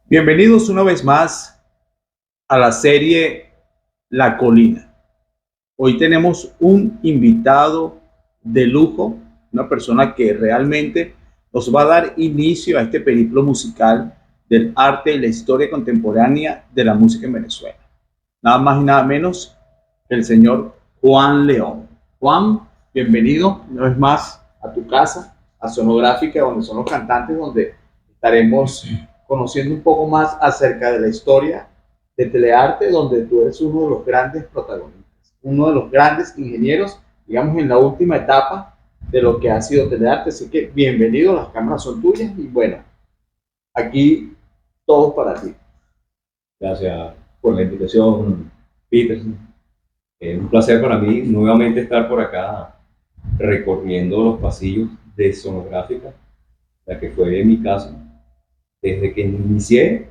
Bienvenidos una vez más a la serie La Colina. Hoy tenemos un invitado de lujo, una persona que realmente nos va a dar inicio a este periplo musical del arte y la historia contemporánea de la música en Venezuela. Nada más y nada menos que el señor Juan León. Juan, bienvenido una vez más a tu casa, a Sonográfica, donde son los cantantes, donde estaremos conociendo un poco más acerca de la historia de Telearte, donde tú eres uno de los grandes protagonistas, uno de los grandes ingenieros, digamos, en la última etapa de lo que ha sido Telearte. Así que bienvenido, las cámaras son tuyas y bueno, aquí todo para ti. Gracias por la invitación, Peter. Es un placer para mí nuevamente estar por acá recorriendo los pasillos de Sonográfica, la que fue mi casa, desde que inicié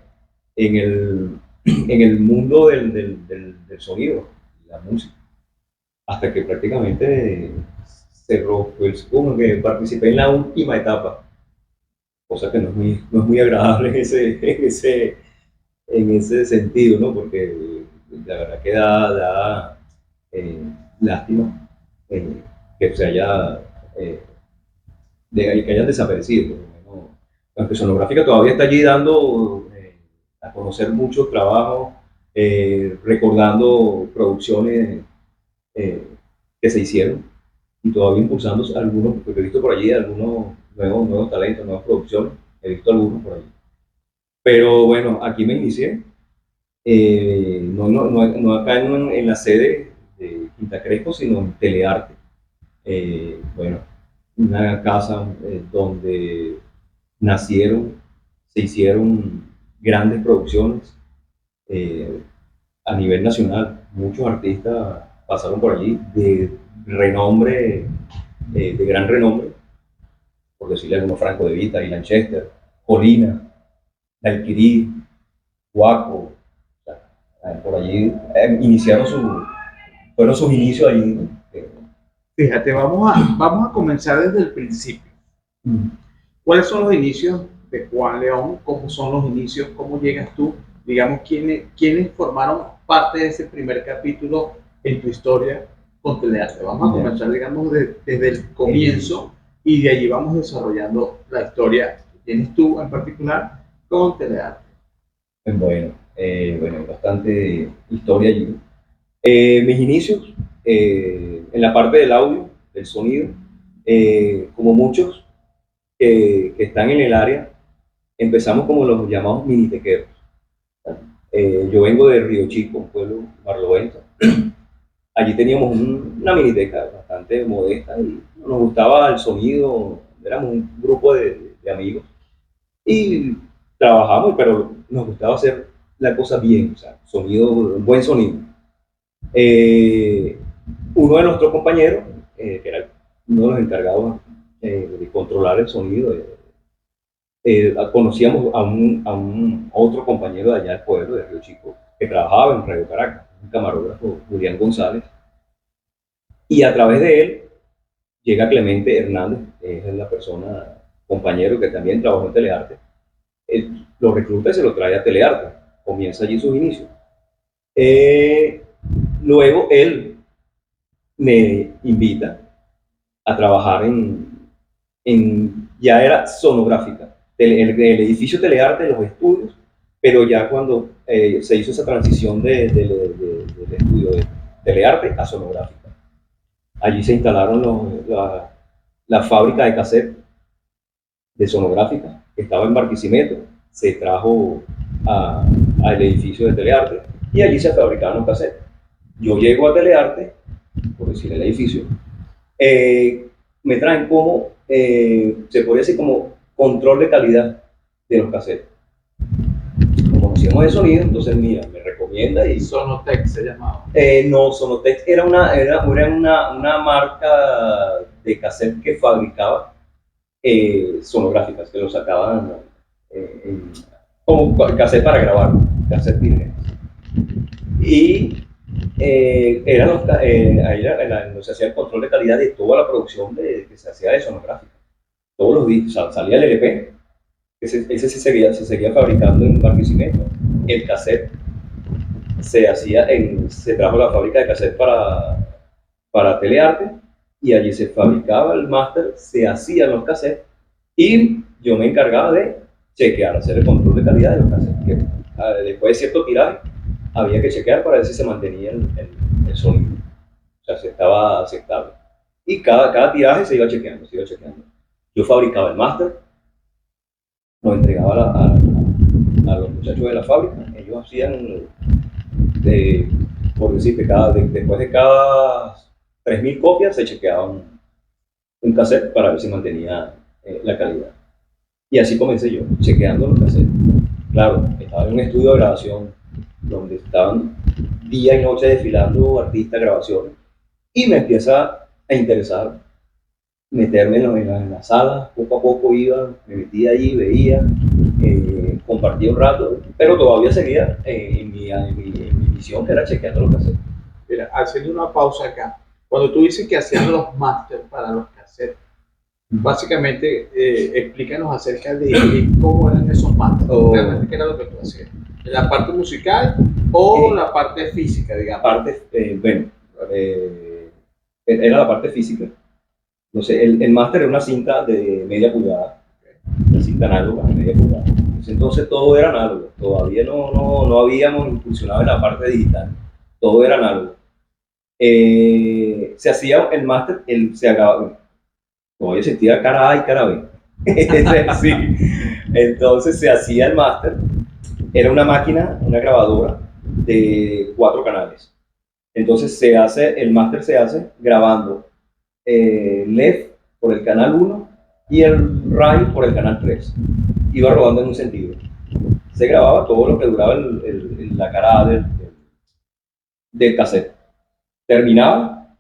en el mundo del sonido, la música, hasta que prácticamente cerró, pues como que participé en la última etapa, cosa que no es muy agradable en ese sentido, ¿no? Porque la verdad que da lástima eh, que se haya, eh, que hayan desaparecido. Por lo menos. Aunque Sonográfica todavía está allí dando a conocer mucho trabajo, recordando producciones eh, que se hicieron y todavía impulsando algunos, porque he visto por allí algunos nuevos talentos, nuevas producciones, he visto algunos por allí. Pero bueno, aquí me inicié no acá en la sede de Quinta Crespo, sino en Telearte. Bueno, una casa donde nacieron, se hicieron grandes producciones eh, a nivel nacional. Muchos artistas pasaron por allí de renombre, de gran renombre, por decirle algunos: Franco De Vita, Ilan Chester, Colina, Daiquiri, Guaco. Por allí fueron sus inicios allí, ¿no? Fíjate, vamos a comenzar desde el principio. ¿Cuáles son los inicios de Juan León? ¿Cómo son los inicios? ¿Cómo llegas tú? Digamos, ¿quiénes formaron parte de ese primer capítulo en tu historia con Telearte? Vamos a comenzar, digamos, desde el comienzo y de allí vamos desarrollando la historia que tienes tú en particular con Telearte. Bueno, bastante historia allí. Mis inicios en la parte del audio, del sonido, como muchos que están en el área, empezamos como los llamados minitequeros. Yo vengo de Río Chico, un pueblo barlovento. Allí teníamos una miniteca bastante modesta y nos gustaba el sonido. Éramos un grupo de amigos y trabajamos, pero nos gustaba hacer la cosa bien, o sea, sonido, buen sonido. Eh, Uno de nuestros compañeros, que era uno de los encargados de controlar el sonido, conocíamos a otro compañero de allá del pueblo, de Río Chico, que trabajaba en Radio Caracas, un camarógrafo, Julián González, y a través de él llega Clemente Hernández, que es la persona, compañero que también trabajó en Telearte. Él lo recluta y se lo trae a Telearte, comienza allí sus inicios. Eh, Luego él me invita a trabajar ya era Sonográfica, el edificio Telearte, los estudios, pero ya cuando se hizo esa transición del estudio de Telearte a Sonográfica. Allí se instalaron la fábrica de cassette de Sonográfica, que estaba en Barquisimeto, se trajo al edificio de Telearte y allí se fabricaron los cassettes. Yo llego a Telearte, por decir el edificio, me traen como, se podría decir como control de calidad de los cassettes. Como conocíamos de sonido, entonces mira, me recomienda y... Sonotec se llamaba. No, Sonotec era una marca de cassette que fabricaba sonográficas, que lo sacaban como cassette para grabar, cassette virgen. Y ahí era donde se hacía el control de calidad de toda la producción que se hacía de sonográfica. todos los días, o sea, salía el LP, ese se seguía fabricando en Barquisimeto. El cassette se trajo a la fábrica de cassette para Telearte, y allí se fabricaba el máster, se hacían los cassettes, y yo me encargaba de chequear, hacer el control de calidad de los cassettes. Que, después de cierto tiraje, había que chequear para ver si se mantenía el sonido, o sea, si estaba aceptable. Y cada tiraje se iba chequeando, se iba chequeando. Yo fabricaba el máster, lo entregaba a los muchachos de la fábrica, ellos hacían, por decirte, después de cada 3.000 copias se chequeaba un cassette para ver si mantenía la calidad. Y así comencé yo, chequeando los cassettes. Claro, estaba en un estudio de grabación donde estaban día y noche desfilando artistas, grabaciones, y me empieza a interesar meterme en la sala. Poco a poco iba, me metía allí, veía, compartía un rato, pero todavía seguía en mi misión, que era chequeando los cassettes. Mira, haciendo una pausa acá. Cuando tú dices que hacían los máster para los cassettes, básicamente explícanos acerca de cómo eran esos máster. Realmente, ¿qué era lo que tú hacías? ¿La parte musical o la parte física, digamos? Era la parte física. Entonces, el máster era una cinta de media pulgada, una cinta análoga de media pulgada. Entonces todo era análogo, todavía no habíamos incursionado en la parte digital, todo era análogo. Se hacía el máster, se acababa, todavía existía cara A y cara B. Sí. Entonces se hacía el máster, era una máquina, una grabadora de 4 canales. Entonces el máster se hace grabando left por el canal 1 y el right por el canal 3. Iba rodando en un sentido. Se grababa todo lo que duraba la cara A del cassette. Terminaba,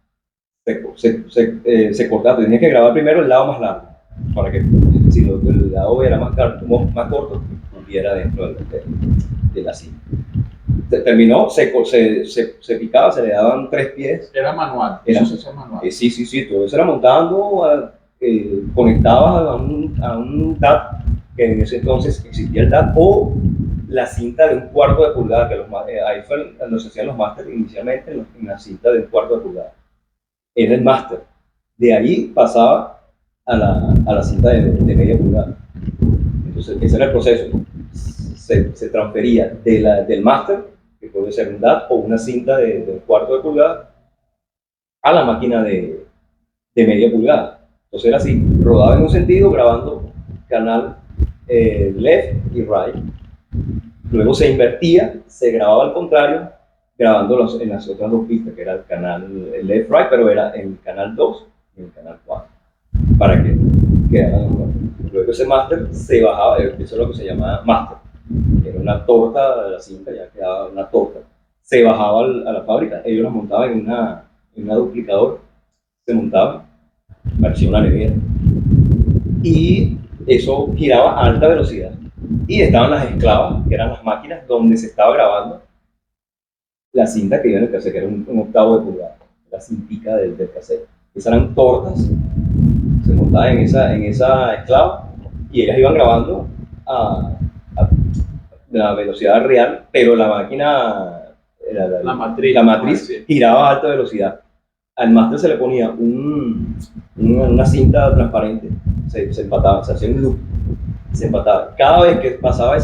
se cortaba. Tenía que grabar primero el lado más largo, para que si el lado era más corto, pudiera dentro de la cinta. Terminó, se picaba, se le daban 3 pies. Era manual. Eso se hacía manual. Sí, todo eso era montando, conectabas a un DAT, que en ese entonces existía el DAT, o la cinta de 1/4 de pulgada, que ahí fue donde se hacían los másteres inicialmente, en la cinta de 1/4 de pulgada. Era el máster. De ahí pasaba a la cinta de media pulgada. Entonces, ese era el proceso. Se transfería del máster, que puede ser un DAT o una cinta de 1/4 de pulgada, a la máquina de media pulgada. Entonces era así, rodaba en un sentido, grabando canal left y right. Luego se invertía, se grababa al contrario, grabando en las otras 2 pistas, que era el canal left right, pero era en el canal 2 y en el canal 4, para que quedaran igual. Luego ese máster se bajaba, eso es lo que se llama máster. Era una torta de la cinta, ya quedaba una torta. Se bajaba a la fábrica, ellos la montaban en una duplicadora, se montaba, parecía una nevera, y eso giraba a alta velocidad. Y estaban las esclavas, que eran las máquinas donde se estaba grabando la cinta que iba en el cassette, que era un 1/8 de pulgada, la cintica del cassette. Esas eran tortas, se montaban en esa esclava, y ellas iban grabando a la velocidad real, pero la máquina, la matriz giraba a alta velocidad. Al máster se le ponía una cinta transparente, se empataba, se hacía un loop, se empataba. Cada vez que pasaba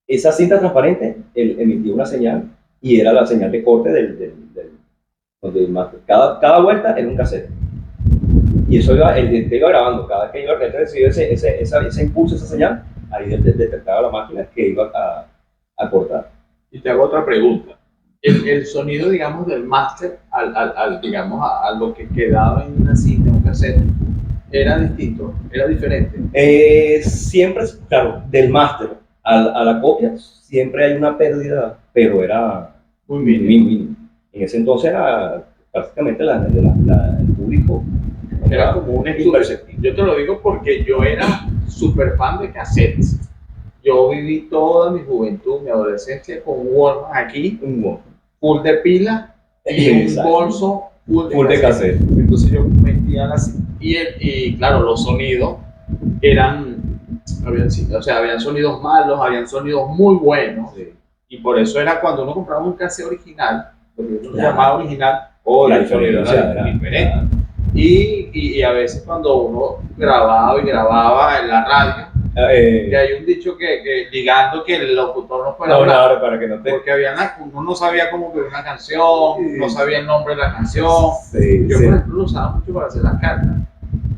esa cinta transparente, él emitía una señal, y era la señal de corte del máster. Cada vuelta era un cassette. Y eso iba grabando. Cada vez que iba a recibir ese impulso, esa señal, ahí detectaba la máquina que iba a cortar. Y te hago otra pregunta. El sonido, digamos, del máster digamos, a lo que quedaba en una cinta, en un cassette, ¿era distinto? ¿Era diferente? Siempre, claro, del máster a la copia, siempre hay una pérdida, pero era muy mínimo. En ese entonces era prácticamente el público. Era como un estudio. Yo te lo digo porque yo era súper fan de cassettes. Yo viví toda mi juventud, mi adolescencia con un Walkman aquí, full de pila, y un bolso Full de cassette. Entonces yo metía las... Y claro, los sonidos eran... habían sonidos malos, habían sonidos muy buenos. Sí. Y por eso era cuando uno compraba un cassette original, porque uno Claro. llamaba original, La el sonido diferencia era diferente. Y a veces cuando uno grababa en la radio, que hay un dicho que ligando que el locutor no puede hablar, claro, para que no te... porque uno no sabía cómo escribir una canción, no sabía el nombre de la canción. Sí, Yo, sí. por ejemplo, lo usaba mucho para hacer las cartas.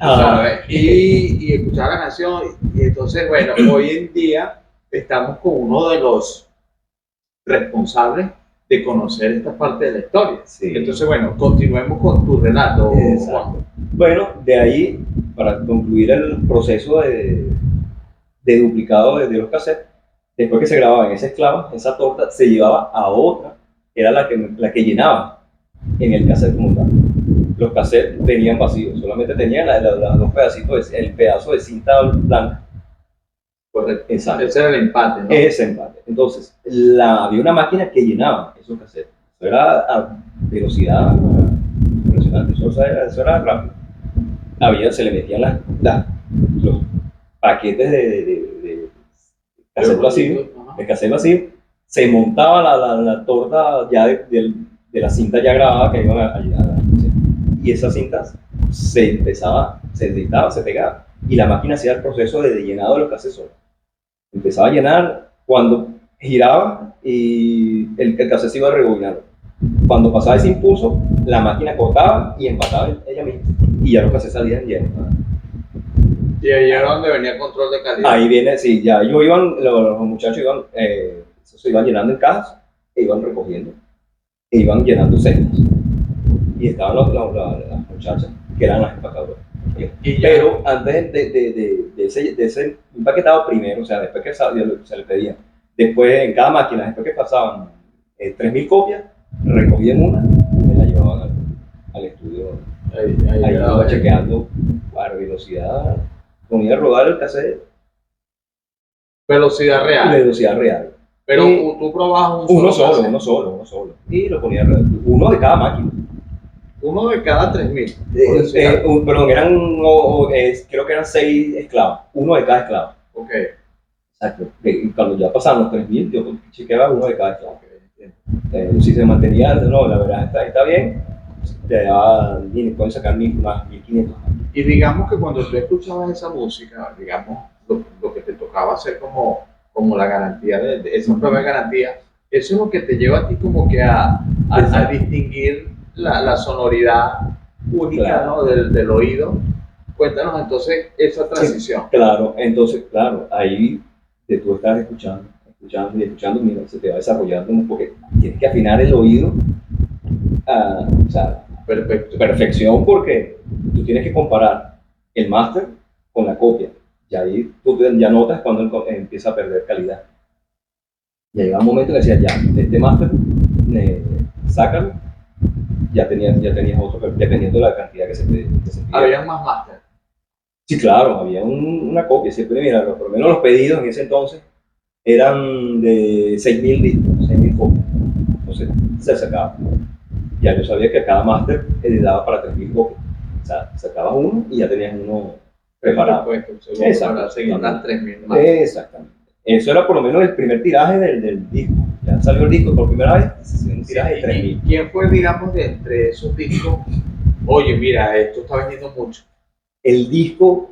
Ah. ¿Sabes? Y escuchar la canción. Y entonces, bueno, hoy en día estamos con uno de los responsables de conocer esta parte de la historia. Sí. Entonces, bueno, continuemos con tu relato, Juan. Bueno, de ahí, para concluir el proceso de duplicado de los cassettes, después que se grababa en esa esclava, esa torta se llevaba a otra, que era la que llenaba en el cassette como tal. Los cassettes venían vacíos, solamente tenían los dos pedacitos, el pedazo de cinta blanca. Correcto. Exacto. Ese era el empate, ¿no? Ese empate. Entonces, había una máquina que llenaba esos cassettes. Eso era a velocidad impresionante, eso era rápido. Se le metían los paquetes de cassette vacío, de cassette vacío, se montaba la torta ya de la cinta ya grabada que iban a llegar. Y esas cintas se editaba, se pegaba. Y la máquina hacía el proceso de llenado de los cassettes solos. Empezaba a llenar cuando giraba y el cassette se iba rebobinando. Cuando pasaba ese impulso, la máquina cortaba y empataba ella misma. Y ya los cassettes salían llenos. Y ahí era donde venía el control de calidad. Ahí viene, sí, ya ellos los muchachos se iban llenando en cajas, e iban recogiendo, e iban llenando celdas. Y estaban las muchachas, que eran las empaquetadoras. Pero antes de ese empaquetado primero, o sea, después que se le pedía, después en cada máquina, después que pasaban 3.000 copias, recogían una y me la llevaban al estudio. Ahí iba chequeando a velocidad, ponía a rodar el cassette. Velocidad real. Velocidad real. Pero tú probabas uno solo. Y lo ponía a rodar. Uno de cada máquina. Uno de cada 3.000. Perdón, creo que eran 6 esclavos. Uno de cada esclavo. Ok. Exacto. Y cuando ya pasaban los 3.000, yo chequeaba uno de cada esclavo. Si se mantenía, no, la verdad está bien, te pueden sacar 1.500 más. Y digamos que cuando tú escuchabas esa música, digamos, lo que te tocaba hacer como la garantía, de esa prueba de garantía, eso es lo que te lleva a ti como que a distinguir la sonoridad única, claro, ¿no? del oído. Cuéntanos entonces esa transición. Sí, claro, entonces, ahí tú estás escuchando, mira, se te va desarrollando, porque tienes que afinar el oído a perfección, porque tú tienes que comparar el máster con la copia, y ahí tú ya notas cuando empieza a perder calidad. Y llega un momento que decías, ya, este máster, sácalo, ya tenías otro, dependiendo de la cantidad que se pide. ¿Había más máster? Sí, claro, había una copia. Siempre, mira, por lo menos los pedidos en ese entonces eran de 6.000 discos, 6.000 copias. Entonces se sacaba. Ya yo sabía que cada máster editaba para 3.000 copias. O sea, sacabas uno y ya tenías uno preparado. Exacto, para seguir las 3.000 más. Exactamente. Eso era por lo menos el primer tiraje del disco. Ya salió el disco por primera vez, se hacía un tiraje de 3.000. ¿Quién fue, digamos, de entre esos discos? Oye, mira, esto está vendiendo mucho. El disco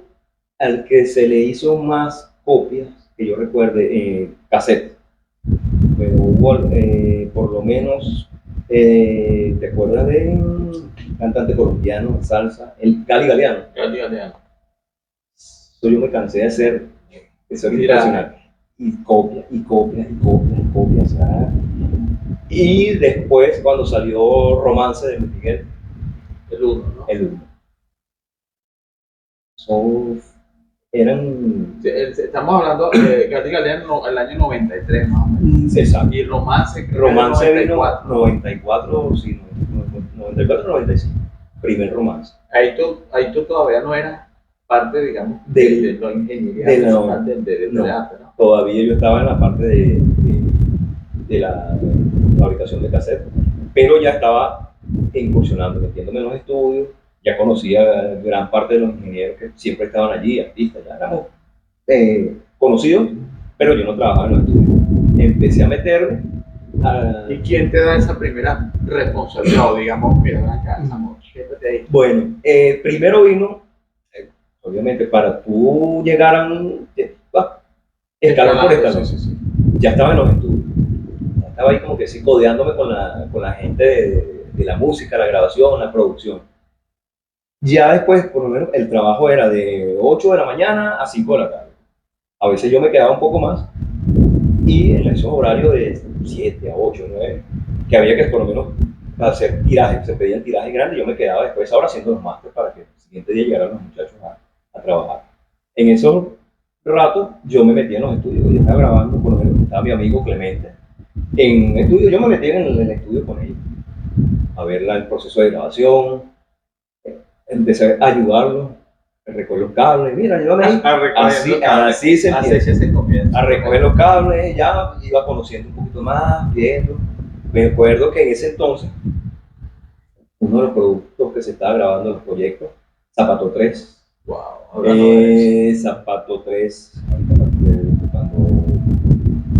al que se le hizo más copias, que yo recuerde, cassette. Pero hubo por lo menos, ¿te acuerdas de un cantante colombiano de salsa? El Cali Galeano. Cali Galeano. Yo me cansé de hacer eso impresionante. Y copias. Y después, cuando salió Romance de Luis Miguel, el 1, ¿no? El 1. Eran... Estamos hablando de Cali Galeano el año 93, más o menos. Exacto. Y Romance, Romance vino 94, sí, 94, 95. Primer Romance. Ahí tú todavía no eras parte, digamos, de la ingeniería de arte, ¿no? Todavía yo estaba en la parte de la fabricación de cassette, pero ya estaba incursionando, metiéndome en los estudios. Ya conocía gran parte de los ingenieros que siempre estaban allí, artistas, ya éramos conocidos, pero yo no trabajaba en los estudios. Empecé a meterme. ¿Y quién te da esa primera responsabilidad? O digamos, mira, ven acá, siéntate ahí. Bueno, primero vino, obviamente, para tú llegar a un escalón por escalón. Sí. Ya estaba en los estudios. Ya estaba ahí como que sí, codeándome con la gente de la música, la grabación, la producción. Ya después, por lo menos, el trabajo era de 8 de la mañana a 5 de la tarde. A veces yo me quedaba un poco más y en esos horarios de 7 a 8, 9, que había que por lo menos hacer tirajes, se pedían tirajes grandes, yo me quedaba después ahora haciendo los másteres para que el siguiente día llegaran los muchachos a trabajar. En esos ratos yo me metía en los estudios, yo estaba grabando, por lo menos estaba mi amigo Clemente en estudio, yo me metía en el estudio con ellos a ver el proceso de grabación, empecé a ayudarlo, a recoger los cables, mira, ayúdame ahí. Así se empieza. A recoger los cables, ya iba conociendo un poquito más, viendo. Me acuerdo que en ese entonces, uno de los productos que se estaba grabando en los proyectos, Zapato 3. Wow, Zapato 3,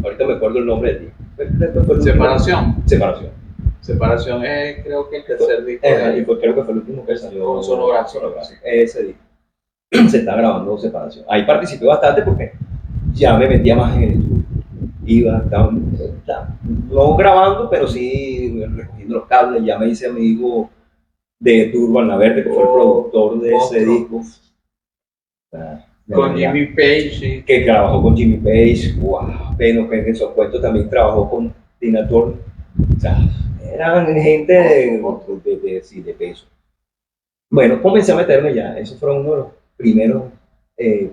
ahorita me acuerdo el nombre de ti. Separación es, creo que el tercer disco. Creo que fue el último que salió. Sonográfico. Ese disco. Se está grabando Separación. Ahí participé bastante porque ya me metía más en el estudio. Estaba no grabando, pero sí recogiendo los cables. Ya me hice amigo de Turban Laverde, que fue el productor de ese disco. Con Jimmy Page, sí. Que trabajó con Jimmy Page. Wow. Pero que en esos puestos también trabajó con Tina Turner. O sea, eran gente de peso. Bueno, comencé a meterme ya. Esos fueron uno de los primeros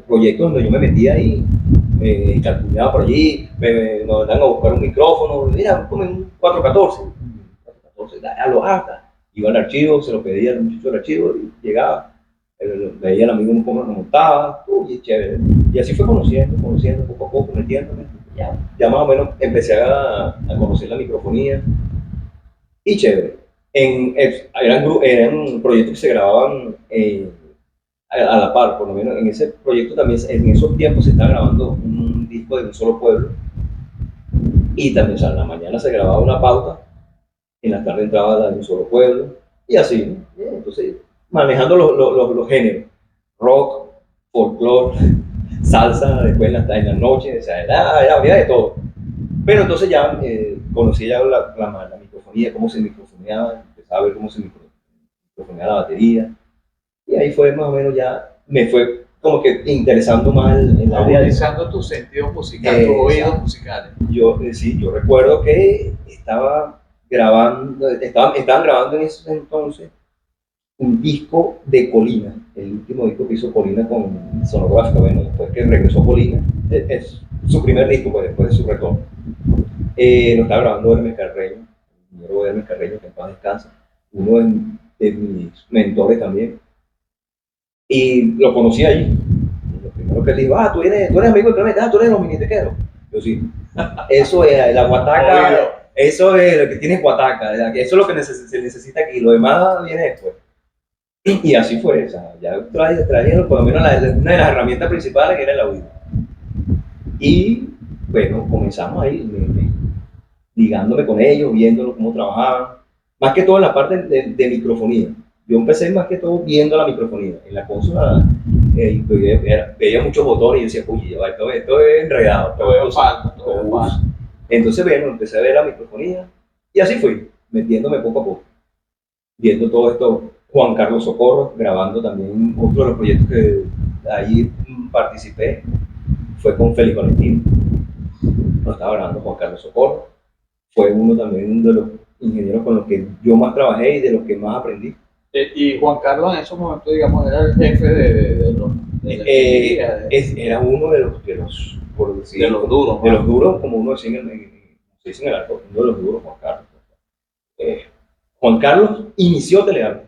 proyectos donde yo me metía ahí, calculaba por allí, nos dan a buscar un micrófono, mira, ponen un 414, a lo alta, iba al archivo, se lo pedía al muchacho del archivo y llegaba, veía al amigo cómo nos montaba, y chévere. Y así fue conociendo, poco a poco, metiéndome. Ya más o menos empecé a conocer la microfonía y chévere. Eran proyectos que se grababan a la par, por lo menos en ese proyecto también, en esos tiempos se estaba grabando un disco de Un Solo Pueblo y también, o sea, en la mañana se grababa una pauta, en la tarde entraba la de Un Solo Pueblo y así, ¿no? Entonces manejando los géneros, rock, folclore, salsa, después en la noche, o sea, había de todo. Pero entonces ya conocí ya la microfonía, cómo se microfoneaba, empezaba a ver cómo se microfoneaba la batería. Y ahí fue más o menos ya, me fue como que interesando más el área. Agudizando tus sentidos musicales, tus oídos musicales. Yo recuerdo que estaban grabando en ese entonces un disco de Colina, el último disco que hizo Colina con Sonográfica. Bueno, después que regresó Colina, es su primer disco, pues, después de su retorno. Lo estaba grabando Hermes Carreño, el ingeniero Hermes Carreño, que en paz descansa, uno de mis mentores también. Y lo conocí allí. Lo primero que le dijo, tú eres amigo de Clemente, tú eres los minitequeros. Yo sí. Eso es la guataca, eso es lo que tiene guataca, eso es lo que se necesita aquí, lo demás viene después. Y así fue, o sea, ya trajeron por lo menos una de las herramientas principales que era el audio. Y bueno, comenzamos ahí, ligándome con ellos, viéndolo cómo trabajaban, más que todo en la parte de microfonía. Yo empecé más que todo viendo la microfonía. En la consola veía muchos botones y decía, uy, esto es enredado. Entonces, bueno, empecé a ver la microfonía y así fui, metiéndome poco a poco. Viendo todo esto, Juan Carlos Socorro, grabando también otro de los proyectos que ahí participé, fue con Félix Valentín. Nos estaba grabando Juan Carlos Socorro. Fue uno también de los ingenieros con los que yo más trabajé y de los que más aprendí. Y Juan Carlos en esos momentos, digamos, era el jefe de los... Era uno de los por decir, de los duros. De los duros, como uno decía en el arco, uno de los duros, Juan Carlos. Juan Carlos inició Telearte.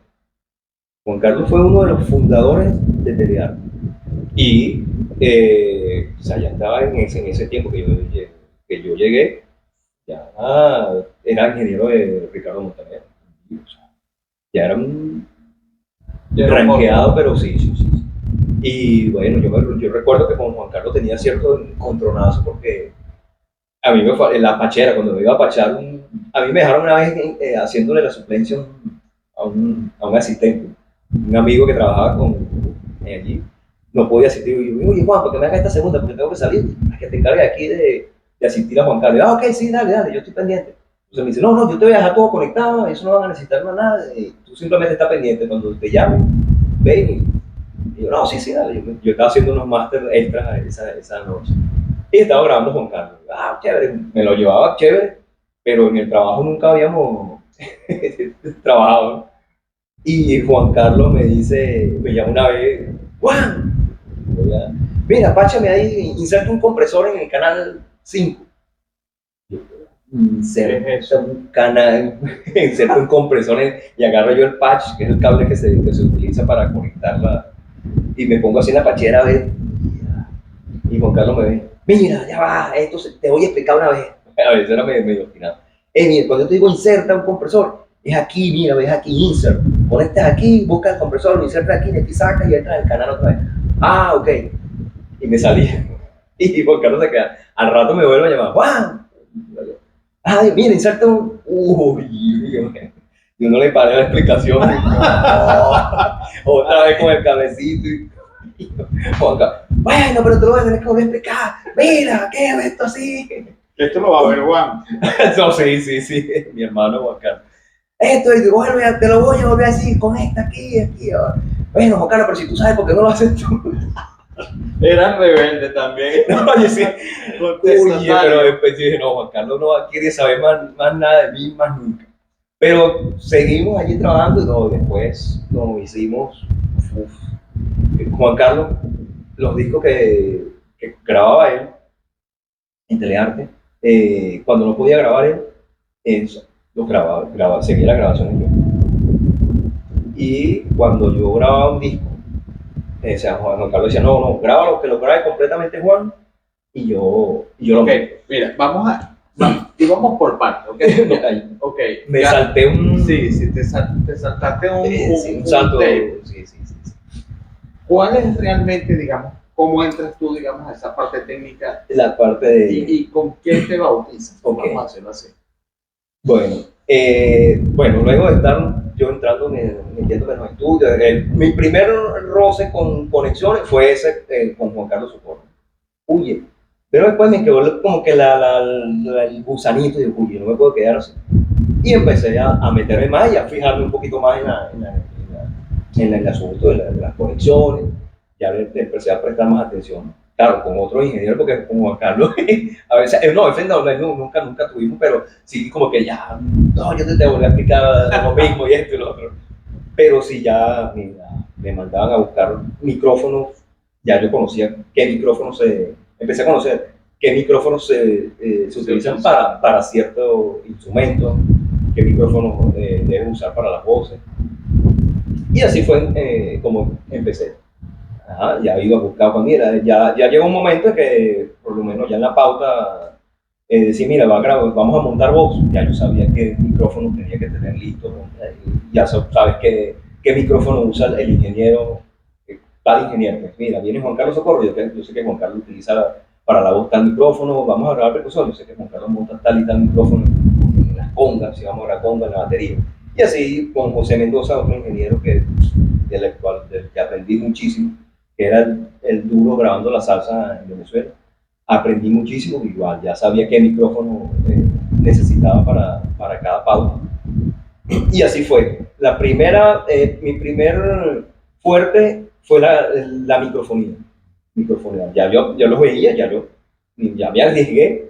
Juan Carlos fue uno de los fundadores de Telearte. Y, o sea, ya estaba en ese tiempo que yo llegué, ya era ingeniero de Ricardo Montaner. O sea, Ya era un Ya era un ranqueado, pero sí, sí, sí. Y bueno, yo recuerdo que con Juan Carlos tenía cierto encontronazo porque a mí en la pachera, cuando me iba a pachar, a mí me dejaron una vez haciéndole la suplencia a un asistente, un amigo que trabajaba allí, no podía asistir. Y yo, oye Juan, ¿por qué me hagas esta segunda? Porque tengo que salir, a que te encargue aquí de asistir a Juan Carlos. Y, ok, sí, dale, dale, yo estoy pendiente. Entonces me dice, no, yo te voy a dejar todo conectado, eso no van a necesitar más nada, tú simplemente estás pendiente, cuando te llamen, ven. Y yo, no, sí, sí, dale. Yo estaba haciendo unos máster extras esa noche. Y estaba grabando Juan Carlos. Ah, chévere, me lo llevaba chévere, pero en el trabajo nunca habíamos trabajado, ¿no? Y Juan Carlos me dice, me llama una vez, Juan, mira, páchame ahí, inserta un compresor en el canal 5. Inserta un canal, inserta un compresor y agarro yo el patch, que es el cable que se utiliza para conectarla, y me pongo así en la pachera a ver. Y Juan Carlos me ve, mira, ya va, esto te voy a explicar una vez. A veces era medio obstinado. Mira, cuando yo te digo inserta un compresor, es aquí, mira, ves aquí, insert. Conectas aquí, busca el compresor, lo insertas aquí, de aquí sacas y entras en el canal otra vez. Ah, ok. Y me salí. Y Juan Carlos se queda. Al rato me vuelve a llamar, Juan. Ay, mira, inserta un. Uy, yo no le paré la explicación. Otra vez con el cabecito. Juan Carlos, bueno, pero te lo voy a tener que volver a explicar. Mira, ¿qué es esto así? Esto lo va a ver Juan. No, sí, sí, sí, mi hermano Juan Carlos. Esto, y te lo voy a volver a decir, con esta aquí. Bueno, Juan Carlos, pero si tú sabes por qué no lo haces tú. Eran rebeldes también. No, yo sí. Oye, pero después dije, no, Juan Carlos no quiere saber más nada de mí, más nunca. Pero seguimos allí trabajando y no, después nos hicimos. Juan Carlos, los discos que grababa él en Telearte, cuando no podía grabar él, los grababa, seguía las grabaciones yo. Y cuando yo grababa un disco, Juan Carlos decía, no, grábalo, que lo grabe completamente Juan, y yo lo... Ok, mira, vamos por partes, ¿ok? Okay. Me salté un... Sí, te saltaste un salto. Sí. ¿Cuál es realmente, digamos, cómo entras tú, digamos, a esa parte técnica? La parte de... ¿Y con qué te bautizas? Okay. Vamos a hacerlo así. Bueno, luego de estar yo entrando, metiéndome en los estudios, mi primer roce con conexiones fue ese con Juan Carlos Socorro. Oye, pero después me quedó como que el gusanito y dije, no me puedo quedar así. Y empecé a meterme más y a fijarme un poquito más en el asunto de las conexiones. Ya empecé a prestar más atención. Claro, con otro ingeniero, porque como Juan Carlos, a veces, nunca tuvimos, pero sí como que ya, no, yo te voy a explicar lo mismo y esto y lo otro. Pero sí ya me mandaban a buscar micrófonos, ya yo conocía qué micrófonos empecé a conocer qué micrófonos se utilizan para ciertos instrumentos, qué micrófonos deben usar para las voces. Y así fue como empecé. Ajá, ya iba a buscar, pues mira, ya llegó un momento en que, por lo menos ya en la pauta, decir, mira, vamos a montar voz. Ya yo sabía qué micrófono tenía que tener listo, ya sabes qué micrófono usa el ingeniero, tal ingeniero. Pues mira, viene Juan Carlos Socorro, yo sé que Juan Carlos utiliza para la voz tal micrófono, vamos a grabar percusión, yo sé que Juan Carlos monta tal y tal micrófono en las congas, si vamos a grabar congas, en la batería. Y así con José Mendoza, otro ingeniero del que aprendí muchísimo, que era el duro grabando la salsa en Venezuela. Aprendí muchísimo, igual ya sabía qué micrófono necesitaba para cada pauta. Y así fue. Mi primer fuerte fue la microfonía. Ya los veía, ya me arriesgué.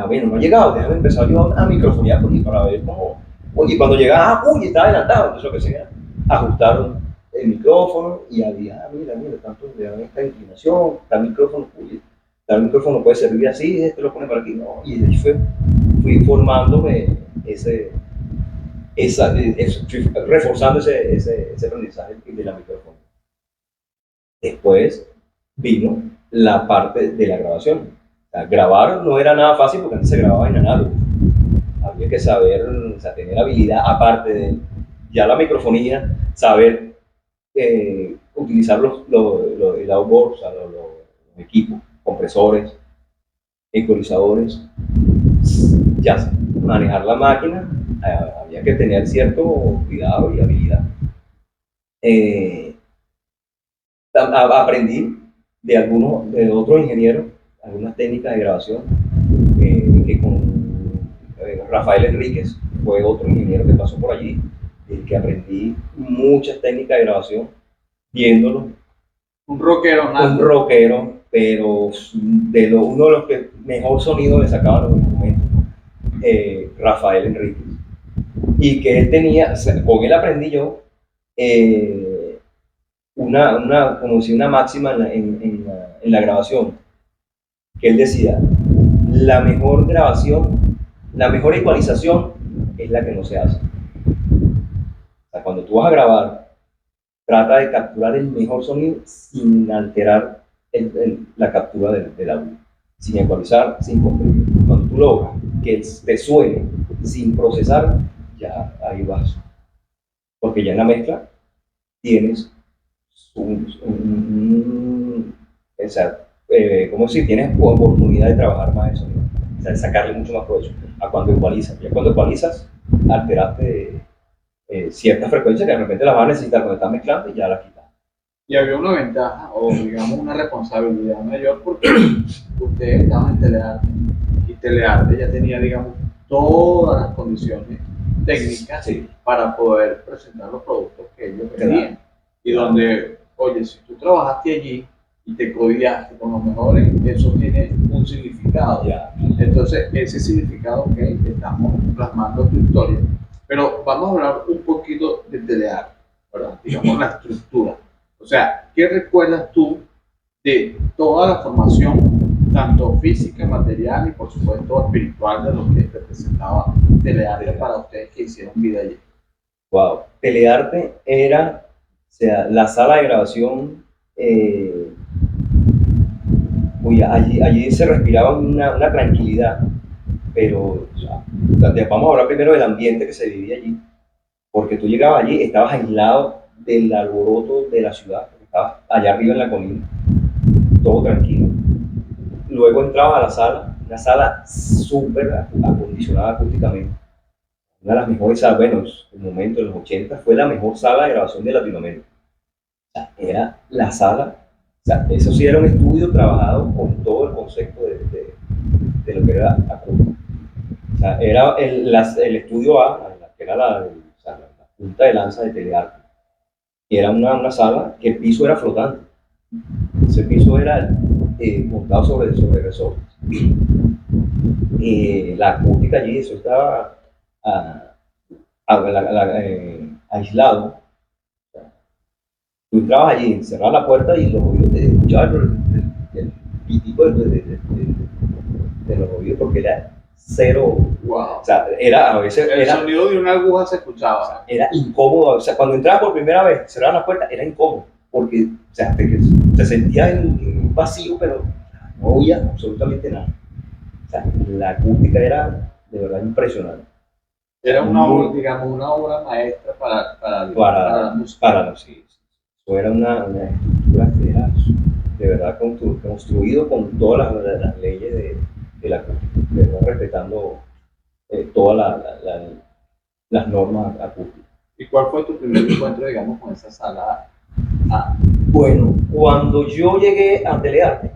Bueno, no ha llegado, déjame empezar yo a microfonear para ver cómo. Oye, cuando llegaba, está adelantado, entonces lo que sea, ajustaron el micrófono y había, mira, tanto le dan esta inclinación, tal micrófono puede servir así, este lo pone para aquí, no, y ahí fui formándome reforzando ese aprendizaje de la micrófono. Después vino la parte de la grabación. O sea, grabar no era nada fácil porque antes se grababa en análogo. Había que saber, tener habilidad aparte ya la microfonía, saber utilizar el outboard, o sea, los equipos, compresores, ecualizadores, ya manejar la máquina, había que tener cierto cuidado y habilidad. Aprendí de otros ingenieros, algunas técnicas de grabación, que con Rafael Enríquez, fue otro ingeniero que pasó por allí, del que aprendí muchas técnicas de grabación, viéndolo. Un rockero, un rockero, pero uno de los que mejor sonido le sacaba a los instrumentos, Rafael Enríquez. Y que él tenía, o sea, con él aprendí yo como si una máxima en la grabación, que él decía, la mejor grabación, la mejor ecualización es la que no se hace. O sea, cuando tú vas a grabar, trata de capturar el mejor sonido sin alterar la captura del audio, sin ecualizar, sin comprimir. Cuando tú logras que te suene sin procesar, ya ahí vas. Porque ya en la mezcla tienes o sea, como si tienes oportunidad de trabajar más el sonido, o sea, de sacarle mucho más provecho a cuando ecualizas. Ya cuando ecualizas, alteraste ciertas frecuencias que de repente las vas a necesitar cuando estás mezclando y ya las quitas. Y había una ventaja, o digamos una responsabilidad mayor, porque ustedes estaban en Telearte, y Telearte ya tenía, digamos, todas las condiciones técnicas para poder presentar los productos que ellos querían. Y donde, oye, si tú trabajaste allí y te codiaste con los mejores, eso tiene un significado. Entonces, ese significado que estamos plasmando en tu historia. Pero vamos a hablar un poquito de Telearte, ¿verdad? Digamos la estructura. O sea, ¿qué recuerdas tú de toda la formación, tanto física, material y por supuesto espiritual, de lo que representaba Telearte para ustedes que hicieron vida allí? Wow, Telearte era, o sea, la sala de grabación, allí se respiraba una tranquilidad, pero o sea, vamos a hablar primero del ambiente que se vivía allí, porque tú llegabas allí, estabas aislado del alboroto de la ciudad, estabas allá arriba en la colina, todo tranquilo. Luego entrabas a la sala, una sala súper acondicionada acústicamente, una de las mejores salas, bueno, en el momento, en los 80, fue la mejor sala de grabación de Latinoamérica. O sea, era la sala, o sea, eso sí era un estudio trabajado con todo el concepto de lo que era acústico. O sea, era el estudio A, que era la punta de lanza de Telearte, que era una sala que el piso era flotante. Ese piso era montado sobre resortes. La acústica allí, eso estaba aislado. Tú entrabas allí, cerrabas la puerta y los oídos te escuchaban el pitico de los oídos, porque era cero. Wow. O sea, a veces el sonido de una aguja se escuchaba. O sea, era incómodo. O sea, cuando entrabas por primera vez, cerrabas la puerta, era incómodo, porque o sea, te sentías en un vacío, pero no oía absolutamente nada. O sea, la acústica era de verdad impresionante. Era una obra maestra para la música. Sí. Eso era una estructura que era de verdad construido con todas las leyes de la acústica, respetando todas las normas acústicas. ¿Y cuál fue tu primer encuentro, digamos, con esa sala? Bueno, cuando yo llegué a Telearte,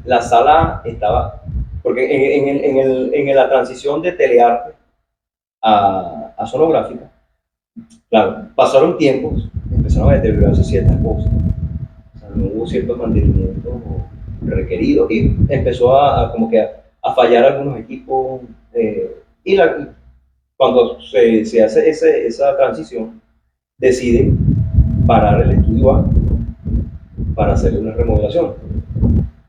la sala estaba, porque en la transición de Telearte a sonográfica, claro, pasaron tiempos, empezaron a deteriorarse ciertas cosas, o sea, no hubo ciertos mantenimientos requeridos y empezó como que a fallar algunos equipos, y cuando se hace esa transición, deciden parar el estudio A para hacerle una remodelación.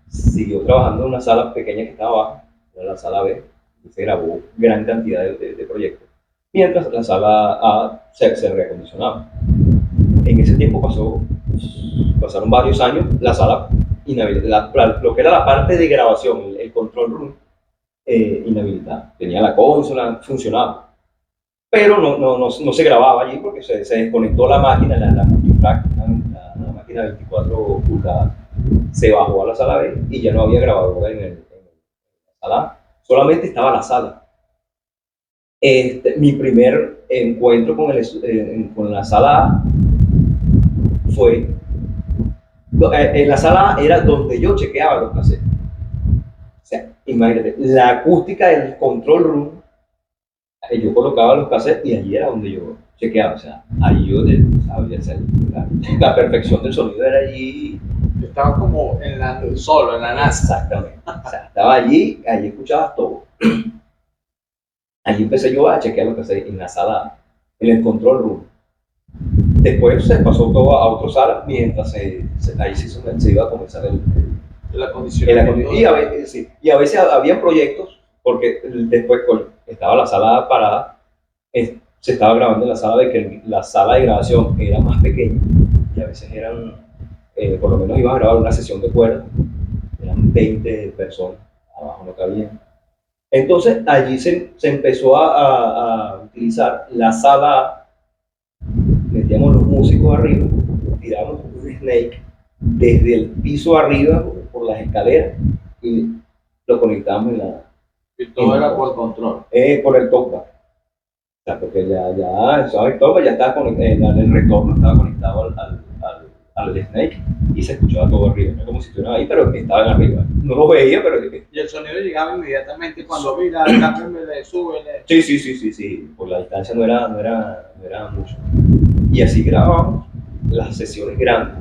Siguió trabajando en una sala pequeña que estaba abajo, era la sala B, y se grabó gran cantidad de proyectos, mientras la sala A se reacondicionaba. En ese tiempo pasaron varios años, la sala inhabilitada, lo que era la parte de grabación, el control room, inhabilitada. Tenía la consola, funcionaba, pero no se grababa allí porque se desconectó la máquina, la multitrack, la máquina de 24 pulgadas, se bajó a la sala B y ya no había grabadora en la sala A, solamente estaba la sala. Mi primer encuentro con la sala A fue, en la sala A era donde yo chequeaba los cassettes. O sea, imagínate, la acústica del control room, yo colocaba los cassettes y allí era donde yo chequeaba, o sea, ahí yo sabía hacer la perfección del sonido era allí. Estaba como solo, en la NASA. Exactamente, o sea, estaba allí escuchabas todo. Allí empecé yo a chequear los cassettes en la sala, en el control room. Después se pasó todo a otra sala mientras ahí se iba a comenzar el acondicionamiento. Y a veces había proyectos, porque después estaba la sala parada, se estaba grabando en la sala la sala de grabación era más pequeña y a veces eran, por lo menos iban a grabar una sesión de cuerda, eran 20 personas, abajo no cabían. Entonces allí se empezó a utilizar la sala, metíamos los músicos arriba, tirábamos un snake desde el piso arriba por las escaleras y lo conectamos en la... Y todo era por control. Por el talkback. O sea, porque el talkback ya estaba conectado, el retorno estaba conectado al snake y se escuchaba todo arriba. No como si estuvieran ahí, pero estaban arriba. No lo veía, pero... Y el sonido llegaba inmediatamente cuando mira, cámbiamele, súbele. Sí. Por la distancia no era mucho. Y así grabamos las sesiones grandes.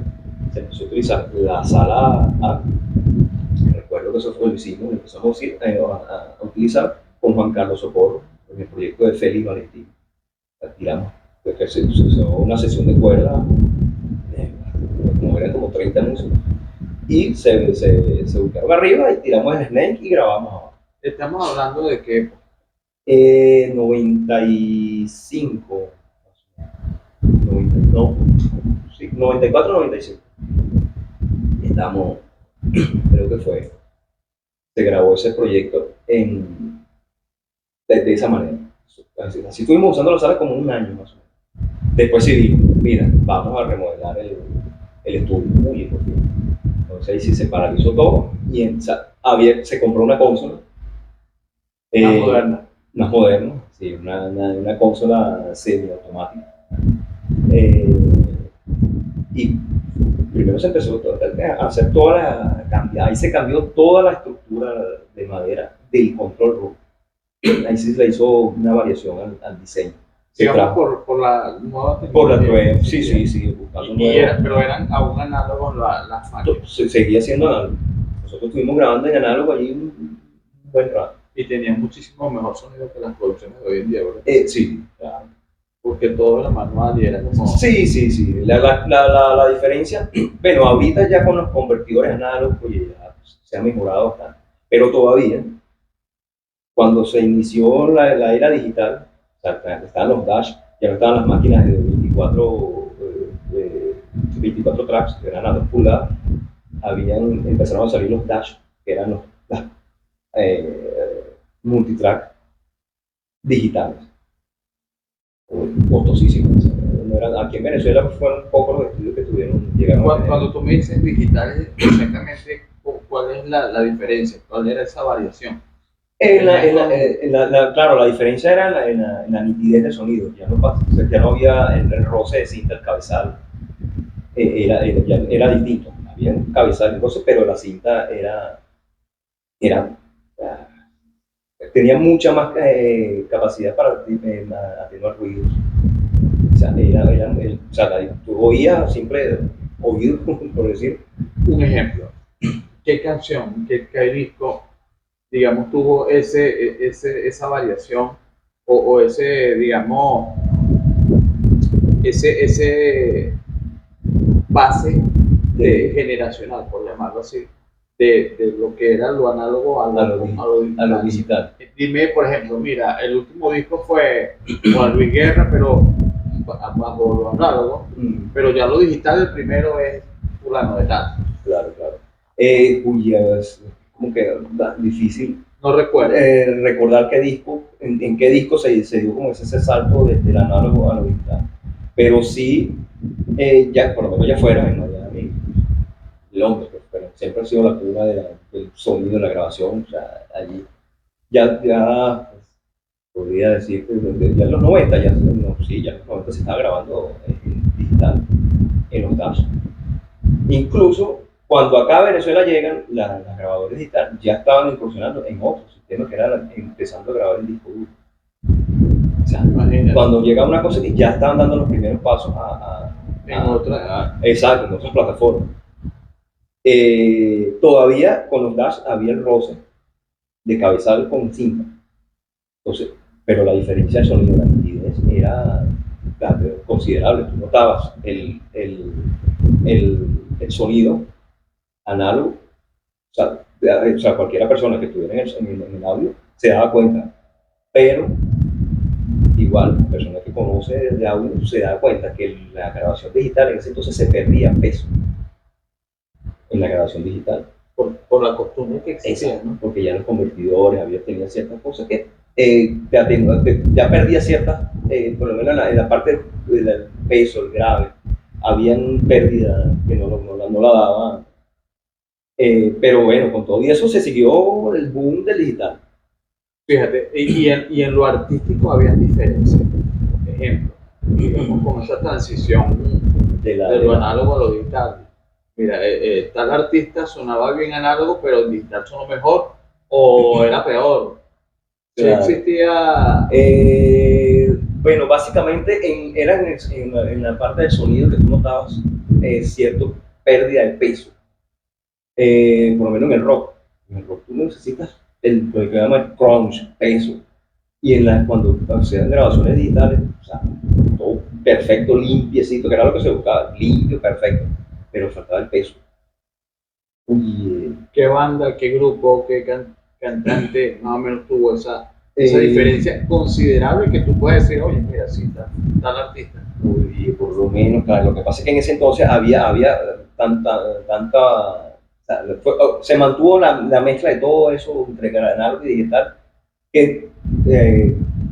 Se empezó a utilizar la sala A. Recuerdo que eso fue lo hicimos, empezamos a utilizar con Juan Carlos Socorro en el proyecto de Félix Valentín. Tiramos, porque se hizo una sesión de cuerda, como eran como 30 músicos, y se ubicaron arriba y tiramos el snake y grabamos abajo. ¿Estamos hablando de qué época? 95. 94, 95. Estamos, creo que se grabó ese proyecto de esa manera. Así estuvimos usando la sala como un año más o menos. Después sí dijo, mira, vamos a remodelar el estudio. Muy importante. Entonces ahí sí se paralizó todo y se compró una consola. Más moderna, sí, una consola semiautomática. Y primero se empezó a hacer ahí se cambió toda la estructura de madera del control room. Ahí sí se le hizo una variación al diseño. Digamos por la nueva tecnología. Por la nueva, sí. Pero eran aún análogos las máquinas. Seguía siendo análogo. Nosotros estuvimos grabando en análogo allí un buen rato. Y tenían muchísimo mejor sonido que las producciones de hoy en día, ¿verdad? Sí, claro. Porque todo era manual y era como... Sí. La diferencia, bueno, ahorita ya con los convertidores análogos pues, ya se ha mejorado bastante, pero todavía, cuando se inició la era digital, o sea, estaban los dash, ya no estaban las máquinas de 24 tracks, que eran a 2 pulgadas, empezaron a salir los dash, que eran las multitrack digitales. Costosísimas. Aquí en Venezuela fueron pocos los estudios que llegaron cuando tú me dices digitales, exactamente cuál es la diferencia, cuál era esa variación. Claro, la diferencia era en la nitidez del sonido. Ya no había el roce de cinta, el cabezal era distinto. Había un cabezal de roce, pero la cinta tenía mucha más capacidad para atenuar ruidos. O sea, tú oías siempre oído, por decir. Un ejemplo. ¿Qué canción, qué disco, digamos, tuvo esa variación o ese, digamos, ese base generacional, por llamarlo así, de lo que era lo análogo a lo digital? Dime, por ejemplo, mira, el último disco fue Juan Luis Guerra, pero bajo lo análogo, pero ya lo digital, el primero es fulano de tal. Claro. Es como que difícil. No recuerdo. Recordar qué disco en qué disco se dio como ese salto del análogo a lo digital. Pero sí, ya, por lo menos ya fuera en Miami, Londres, pues, pero siempre ha sido la cuna del sonido de la grabación, o sea, allí ya pues, podría decir que ya en los 90, ya, no, sí, ya en los 90 se estaba grabando en digital, en los DAS. Incluso cuando acá a Venezuela llegan, las grabadoras digitales ya estaban incursionando en otros sistemas que eran empezando a grabar en disco duro. O sea, cuando llega una cosa que ya estaban dando los primeros pasos exacto, en otras plataformas. Todavía con los DAS había el roce de cabezal con cinta. Entonces, pero la diferencia de sonido, la nitidez era considerable. Tú notabas el sonido análogo, o sea, cualquiera persona que estuviera en el audio se daba cuenta, pero igual, la persona que conoce de audio se da cuenta que la grabación digital en ese entonces se perdía peso en la grabación digital. Por la costumbre que existía, ¿no? Porque ya los convertidores tenían ciertas cosas que ya perdía ciertas, por lo menos en la parte del peso, el grave, habían pérdidas que no la daban. Pero bueno, con todo y eso se siguió el boom del digital. Fíjate, y en lo artístico había diferencias. Por ejemplo, digamos, con esa transición de lo análogo a lo digital. Mira, tal artista sonaba bien análogo, pero en digital sonó mejor, o era peor. ¿Sí existía? Bueno, básicamente era en la parte del sonido que tú notabas cierta pérdida de peso. Por lo menos en el rock. En el rock tú necesitas lo que llaman crunch, peso. Y cuando se dan grabaciones digitales, o sea, todo perfecto, limpiecito, que era lo que se buscaba, limpio, perfecto, pero faltaba el peso. ¿Qué banda, qué grupo, qué cantante más o menos tuvo esa diferencia considerable que tú puedes decir, oye, mira, sí, tal artista? Y por lo menos, claro, lo que pasa es que en ese entonces había tanta se mantuvo la mezcla de todo eso entre análogo y digital, que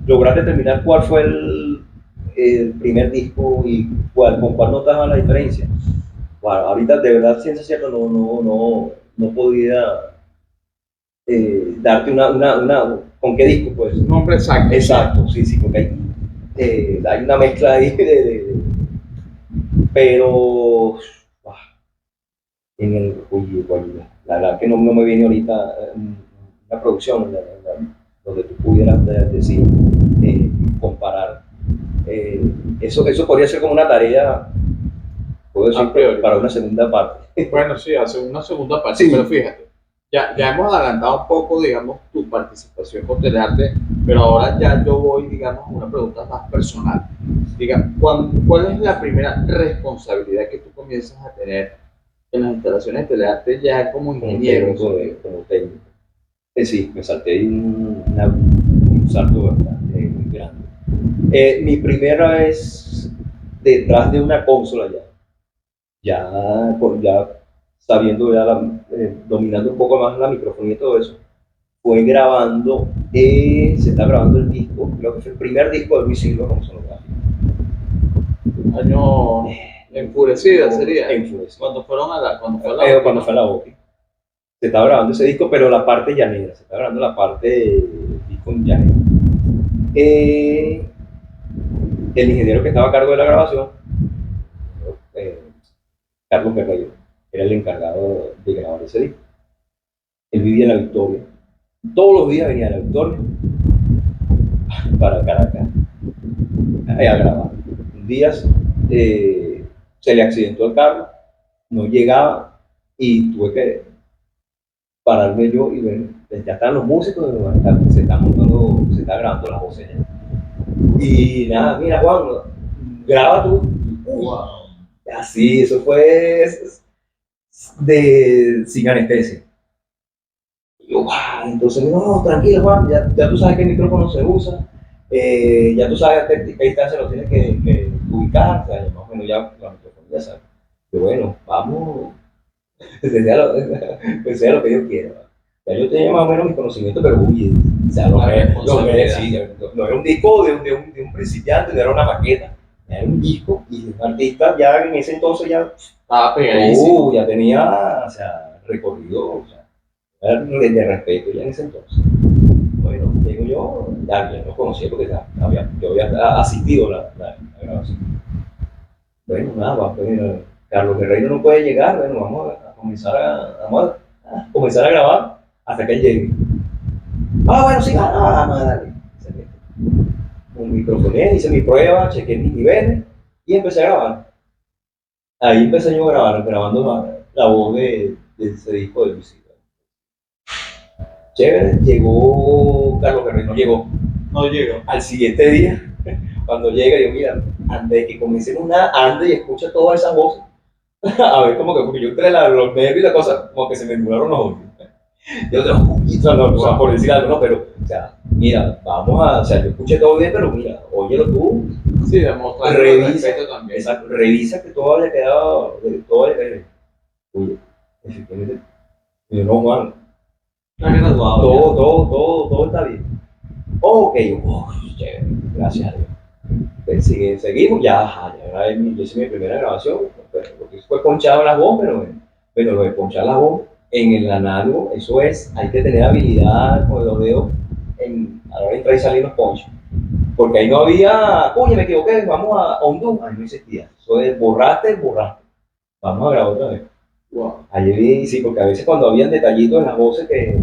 lograr determinar cuál fue el primer disco y con cuál notaba la diferencia. Bueno, ahorita de verdad, ciencia cierta, no podía darte una con qué disco, pues. Un nombre exacto. Exacto, sí, porque hay una mezcla ahí pero en el la verdad que no me viene ahorita una producción donde tú pudieras decir, comparar. Eso podría ser como una tarea, puedo decir, para una segunda parte. Bueno, sí, hace una segunda parte, sí. Pero fíjate, ya hemos adelantado un poco, digamos, tu participación con Telearte, pero ahora ya yo voy, digamos, a una pregunta más personal. Diga, ¿cuál es la primera responsabilidad que tú comienzas a tener en las instalaciones de Telearte ya como ingeniero? Como técnico. Sí, me salté un salto bastante grande. Mi primera vez detrás de una consola ya sabiendo, dominando un poco más la microfonía y todo eso, fue grabando, se está grabando el disco, creo que fue el primer disco de Luis Silva como sonográfico. Año Enfurecida sería. Enfurecida. Cuando fue a la OPI. Se estaba grabando ese disco, pero la parte llanera, se está grabando la parte del disco en llanera. El ingeniero que estaba a cargo de la grabación, Carlos Guerrero, era el encargado de grabar ese disco. Él vivía en La Victoria. Todos los días venía a La Victoria para Caracas a grabar. Un día se le accidentó el carro, no llegaba y tuve que pararme yo y ver, ya están los músicos, se está grabando las voces ya. Y nada, mira Juan, graba tú. Wow. Así, eso fue sin anestesia. Y yo, wow, entonces, no, tranquilo Juan, ya tú sabes que el micrófono se usa, ya tú sabes a qué distancia lo tienes que ubicar, o sea, más o menos ya la microfonía sabe. Pero bueno, vamos, sea lo que yo quiera. Ya yo tenía más o menos mis conocimientos, pero uy, o sea, sí, no era un disco de un principiante, no era una maqueta, era un disco y un artista ya en ese entonces ya, Estaba pegadísimo. ya tenía, o sea, recorrido, o sea, era de respeto ya en ese entonces. Bueno, digo yo, ya no conocía porque yo había asistido a la grabación. Bueno, nada, pues, Carlos Guerreiro no puede llegar, bueno, vamos a comenzar a grabar hasta que él llegue. Bueno, sí, vamos a darle. Un micrófono, hice mi prueba, chequeé mis niveles y empecé a grabar. Ahí empecé yo a grabar, grabando la voz de ese disco de Luis. Chévere, llegó Carlos Guerreiro, no llegó. No llegó. Al siguiente día, cuando llega, yo, mira, antes de que comencemos nada, ande y escucha todas esas voces. A ver, como que porque yo entre los nervios y la cosa, como que se me nublaron los ojos. Yo tengo un poquito, no, o sea, por decir algo, no, pero, o sea, mira, o sea, yo escuché todo bien, pero mira, óyelo tú. Sí, demostrar Revisa, respeto también. exacto, revisa que todo haya quedado, oye, efectivamente, yo no, Juan, Está graduado. todo está bien. Ok, chévere, gracias a Dios. Pues, seguimos, ya yo hice mi primera grabación, pues, lo que hice fue ponchar las voz, pero lo de ponchar las voz en el análogo, eso es, hay que tener habilidad con los dedos a la hora de entrar y salir los ponches. Porque ahí no había, oye, me equivoqué, vamos a undo, ahí no existía. Eso es borraste, vamos a grabar otra vez. Wow. Ahí sí, porque a veces cuando habían detallitos en las voces que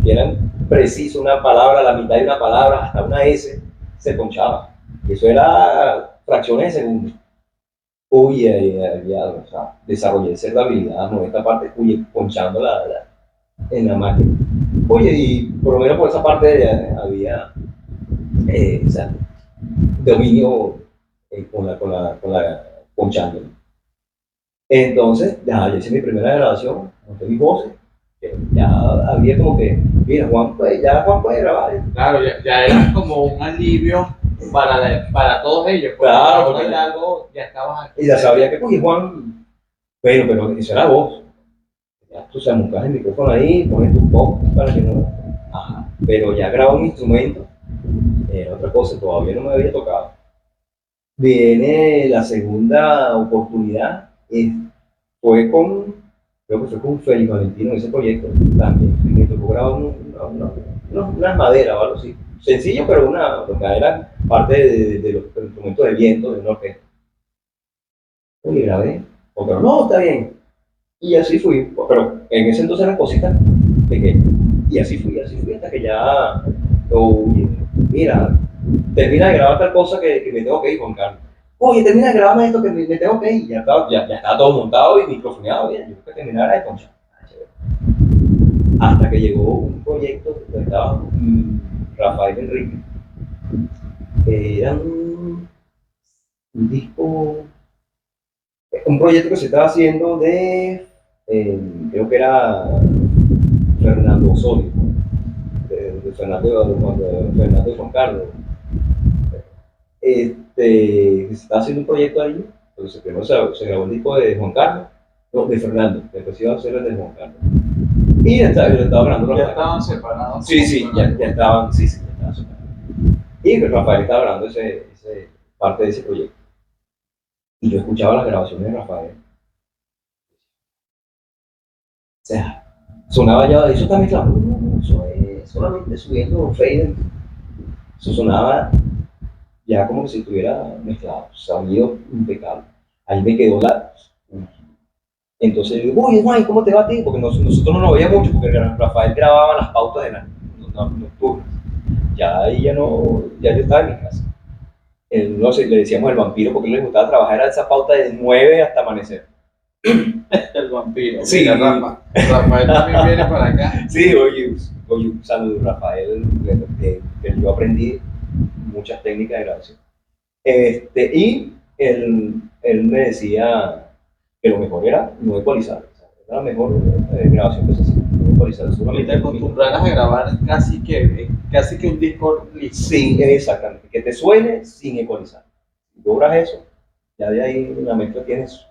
eran precisos, una palabra, la mitad de una palabra, hasta una S, se ponchaba. Y eso era fracciones de segundo. Uy, ya, o sea, desarrollé cierta habilidad, ¿no? Esta parte, ponchando en la máquina. Oye, y por lo menos por esa parte había, o sea, dominio con la ponchando. Entonces, ya hice mi primera grabación, monté mis voces, ya había como que, mira, Juan puede grabar. Claro, ya era como un alivio para todos ellos. Claro, porque algo ya estabas aquí. Y ya sabía que, oye, Juan, bueno, pero eso era voz. Ya tú se montas el micrófono ahí, pones tu pop para que no. Ajá. Pero ya grabar un instrumento era otra cosa, todavía no me había tocado. Viene la segunda oportunidad, creo que fue con Félix Valentino en ese proyecto también. Me tocó grabar unas maderas o algo así. Sencillo, pero era parte de los instrumentos de viento de una orquesta. Oye, grabé, pero no, está bien. Y así fui, pero en ese entonces eran cositas pequeñas. Y así fui hasta que ya, oye, mira, termina de grabar tal cosa que me tengo que ir, Juan Carlos. Oye, termina de grabarme esto que me tengo que ir. Ya estaba todo montado y microfoneado, bien. Yo creo que terminara de concha. Hasta que llegó un proyecto donde estaba Rafael Enrique. Era un disco, un proyecto que se estaba haciendo creo que era Fernando Osorio, de Fernando y Juan Carlos. Se estaba haciendo un proyecto ahí, entonces primero se grabó el disco de Juan Carlos, no, de Fernando, después se iba a hacer el de Juan Carlos. Y yo estaba grabando Ya estaban separados. Sí, ya estaban separados. Y Rafael estaba grabando parte de ese proyecto. Y yo escuchaba las grabaciones de Rafael. O sea, sonaba ya, eso está mezclado. No, eso es solamente subiendo fader. Eso sonaba ya como si estuviera mezclado, sonido impecable. Ahí me quedó Entonces yo digo, oye, Juan, ¿cómo te va a ti? Porque nosotros no nos veíamos mucho, porque Rafael grababa las pautas de las nocturnas. Ya ahí ya yo estaba en mi casa. No sé, le decíamos el vampiro porque le gustaba trabajar, era esa pauta de 9 hasta amanecer. El vampiro. Sí, mira, Rafa. Rafael también viene para acá. Sí, oye, un saludo, Rafael, que yo aprendí muchas técnicas de grabación. Y él me decía que lo mejor era no ecualizar. Era la mejor grabación que se hacía, no ecualizar. Y te acostumbrarás a grabar casi que un disco listo. Sí, exactamente. Que te suene sin ecualizar. Si logras eso, ya de ahí en la mezcla tienes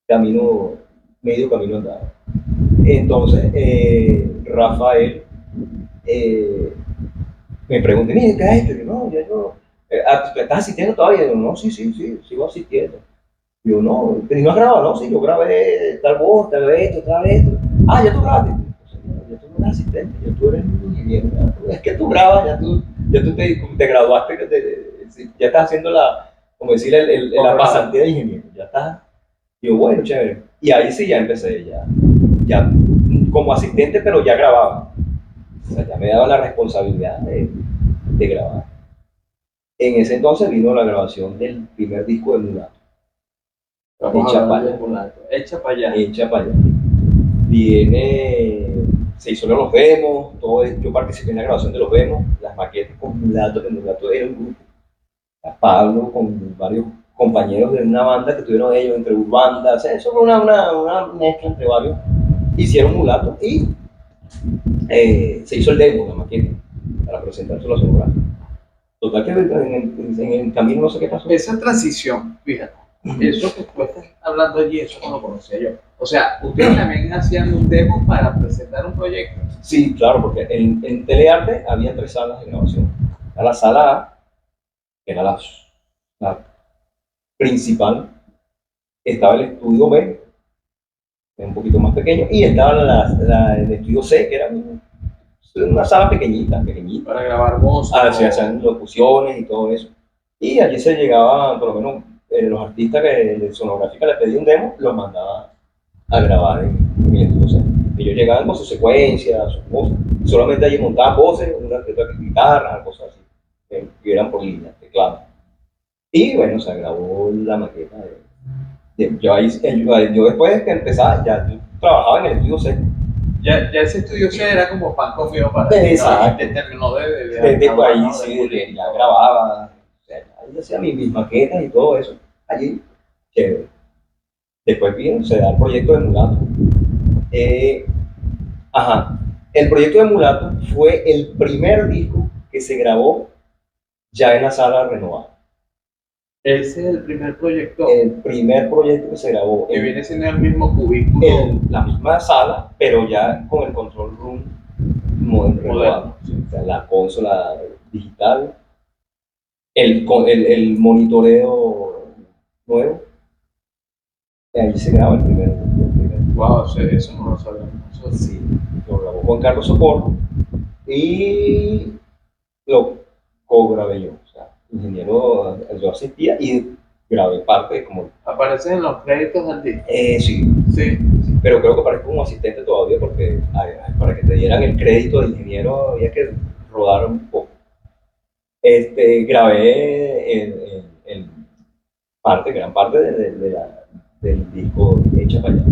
camino medio camino andado. Entonces, Rafael me pregunté, mire, ¿qué es esto? Y yo, no, ya yo, ¿estás asistiendo todavía? Y yo, no, sí, sigo asistiendo. Y yo, no, pero no has grabado, no, sí, yo grabé tal voz, tal esto, tal esto. Ah, ya tú grabaste. Ya tú no eres asistente, ya tú eres un ingeniero. Es que tú grabas, ya tú te graduaste, ya estás haciendo como decir, la pasantía de ingeniero, ya estás. Y yo, bueno, chévere. Y ahí sí ya empecé, ya como asistente, pero ya grababa. O sea, ya me daba la responsabilidad de grabar. En ese entonces vino la grabación del primer disco de Mulato. Echa para allá. Hecha para allá. Se hizo los demos, yo participé en la grabación de los demos, las maquetas con Mulato, que Mulato era un grupo. Pablo con varios compañeros de una banda que tuvieron ellos entre bandas, eso fue una mezcla entre varios. Hicieron Mulato y se hizo el demo, la maqueta, para presentárselo a su radio. Total que en el camino no sé qué pasó. Esa transición, fíjate, eso que tú estás hablando allí, eso no lo conocía yo. O sea, ustedes también hacían un demo para presentar un proyecto. Sí, claro, porque en Telearte había 3 salas de grabación. Era la sala A, que era la principal, estaba el estudio B, que era un poquito más pequeño, y estaba el estudio C, que era una sala pequeñita. Para grabar voz. Se hacían locuciones y todo eso. Y allí se llegaba, por lo menos los artistas que de sonográfica les pedían un demo, los mandaba a grabar en el estudio C. Ellos llegaban con sus secuencias, sus cosas. Solamente allí montaban voces, una guitarra, cosas así, que eran por línea, teclado. Y bueno, se grabó la maqueta yo después que empezaba, ya yo trabajaba en el estudio C. Ya ese estudio C era como pan comido para ti. Exacto. ¿No? Terminó de ahí, sí, ya grababa, ahí hacía mis maquetas y todo eso. Allí, chévere. Después bien, se da el proyecto de Mulato. El proyecto de Mulato fue el primer disco que se grabó ya en la sala renovada. Ese es el primer proyecto. El primer proyecto que se grabó. Que viene siendo el mismo cubículo. En la misma sala, pero ya con el control room renovado. O sea, la consola digital, el monitoreo nuevo. Y ahí se graba el primer. Wow, eso no lo sabemos. Sí, lo grabó Juan Carlos Socorro y lo co-grabé yo. O sea, ingeniero, yo asistía y grabé parte como... ¿Aparece en los créditos del disco? Sí, pero creo que aparezco como asistente todavía porque para que te dieran el crédito de ingeniero había que rodar un poco. Grabé gran parte del disco Hecha para allá.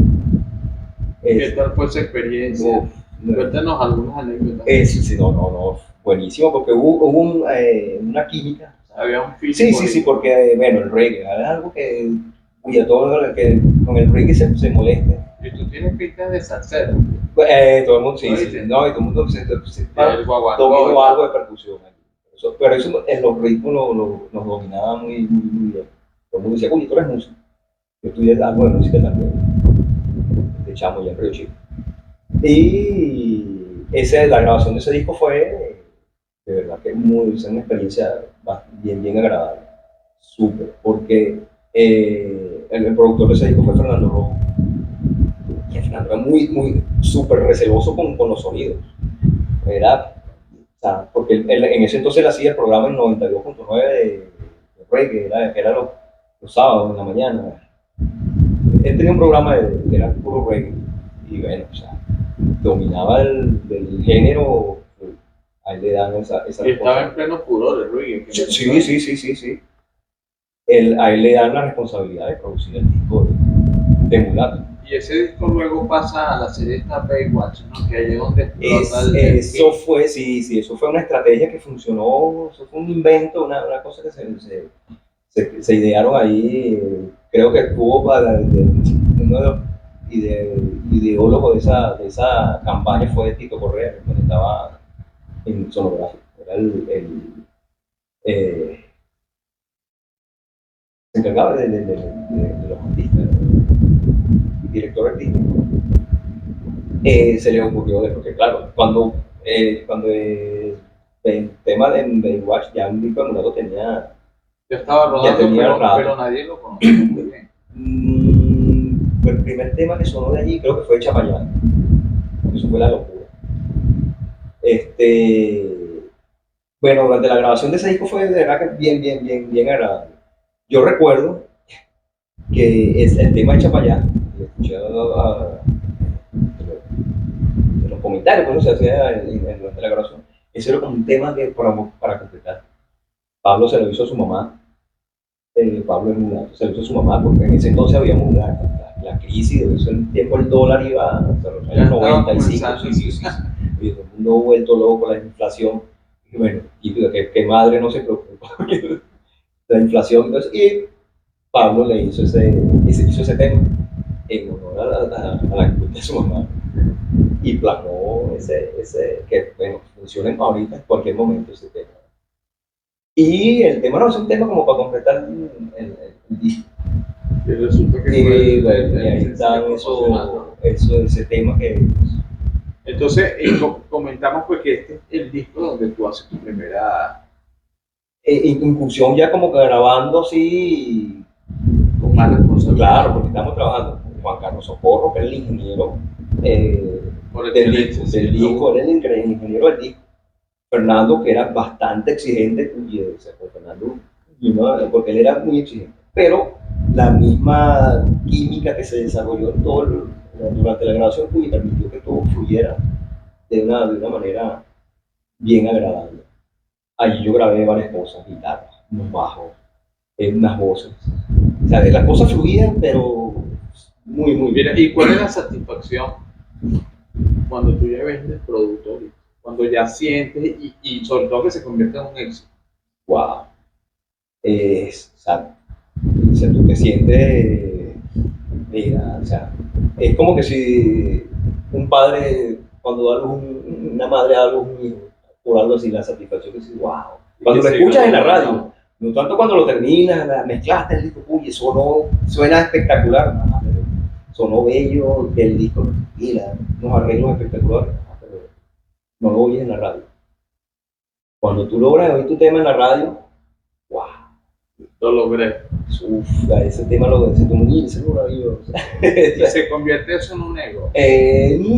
¿Qué tal fue esa experiencia? Cuéntanos algunas anécdotas. Sí, no, buenísimo, porque hubo una química. Había un feeling. Sí, porque, bueno, el reggae es algo que todo el que con el reggae se moleste. Y tú tienes pinta de salsero. Todo el mundo, sí, no, y todo el mundo dominó algo de percusión. Pero eso en los ritmos nos dominaba muy bien. Todo el mundo decía, uy, tú eres músico. Yo estudié algo de música también, de chamo ya en Río Chico. Y la grabación de ese disco fue, de verdad que es una experiencia bien agradable, súper, porque el productor de ese disco fue Fernando Rojo. Y Fernando era muy súper receloso con los sonidos. Porque en ese entonces él hacía el programa en 92.9 de reggae, era los sábados en la mañana. Él tenía un programa que era puro reggae. Y bueno, dominaba del género, a él le dan esa y estaba en pleno furor el reggae. Sí. A él le dan la responsabilidad de producir el disco de Mulato. Y ese disco luego pasa a la serie esta Baywatch, ¿no? Que ahí es donde eso fue una estrategia que funcionó, eso fue un invento, una cosa que se idearon ahí. Creo que estuvo uno de los ideólogos de esa campaña fue Tito Correa, que estaba en sonográfico. Era se encargaba de los artistas, director director artístico, se le ocurrió, porque claro, cuando el tema de Baywatch, ya un disco emulado tenía. Yo estaba rodando, pero nadie lo conocía muy bien. El primer tema que sonó de allí creo que fue Chapayán. Eso fue la locura. Bueno, durante la grabación de ese disco fue de verdad que bien agradable. Yo recuerdo que el tema de Chapayán, escuché en los comentarios cuando se hacía durante la grabación, ese era como un tema para completar. Pablo se lo hizo a su mamá. Pablo es mulato, se lo hizo a su mamá porque en ese entonces había la crisis, de eso el tiempo el dólar iba hasta los años 95, y todo el mundo vuelto loco, la inflación. Y bueno, que madre no se preocupa, la inflación. Entonces, y Pablo le hizo ese tema en honor a la cultura de su mamá y plasmó que bueno, funciona ahorita en cualquier momento ese tema. Y el tema no es un tema como para completar el disco. Y resulta que ahí está ese tema que. Entonces, comentamos pues que este es el disco donde tú haces tu primera incursión ya como que grabando así. Con más responsabilidad. Claro, porque estamos trabajando con Juan Carlos Socorro, que es el ingeniero del disco, él es el ingeniero del disco. Fernando, que era bastante exigente, con Fernando, porque él era muy exigente, pero la misma química que se desarrolló durante la grabación permitió que todo fluyera de una manera bien agradable. Allí yo grabé varias cosas, guitarras, unos bajos, unas voces. O sea, las cosas fluían, pero muy bien. Mira, ¿y cuál es la satisfacción cuando tú ya ves el producto? Cuando ya sientes y sobre todo que se convierte en un éxito. Wow. O sea, tú te sientes, mira, o sea, es como que si un padre, cuando da una madre da a un hijo, por algo así, la satisfacción que dices, wow. Cuando lo escuchas en la radio, no tanto cuando lo terminas, mezclaste el disco, uy, eso suena espectacular, pero sonó bello, el disco, mira, unos arreglos espectaculares. No lo oyes en la radio. Cuando tú logras oír tu tema en la radio, wow. Lo logré. Ese tema ese es maravilloso. ¿Y se convierte eso en un ego?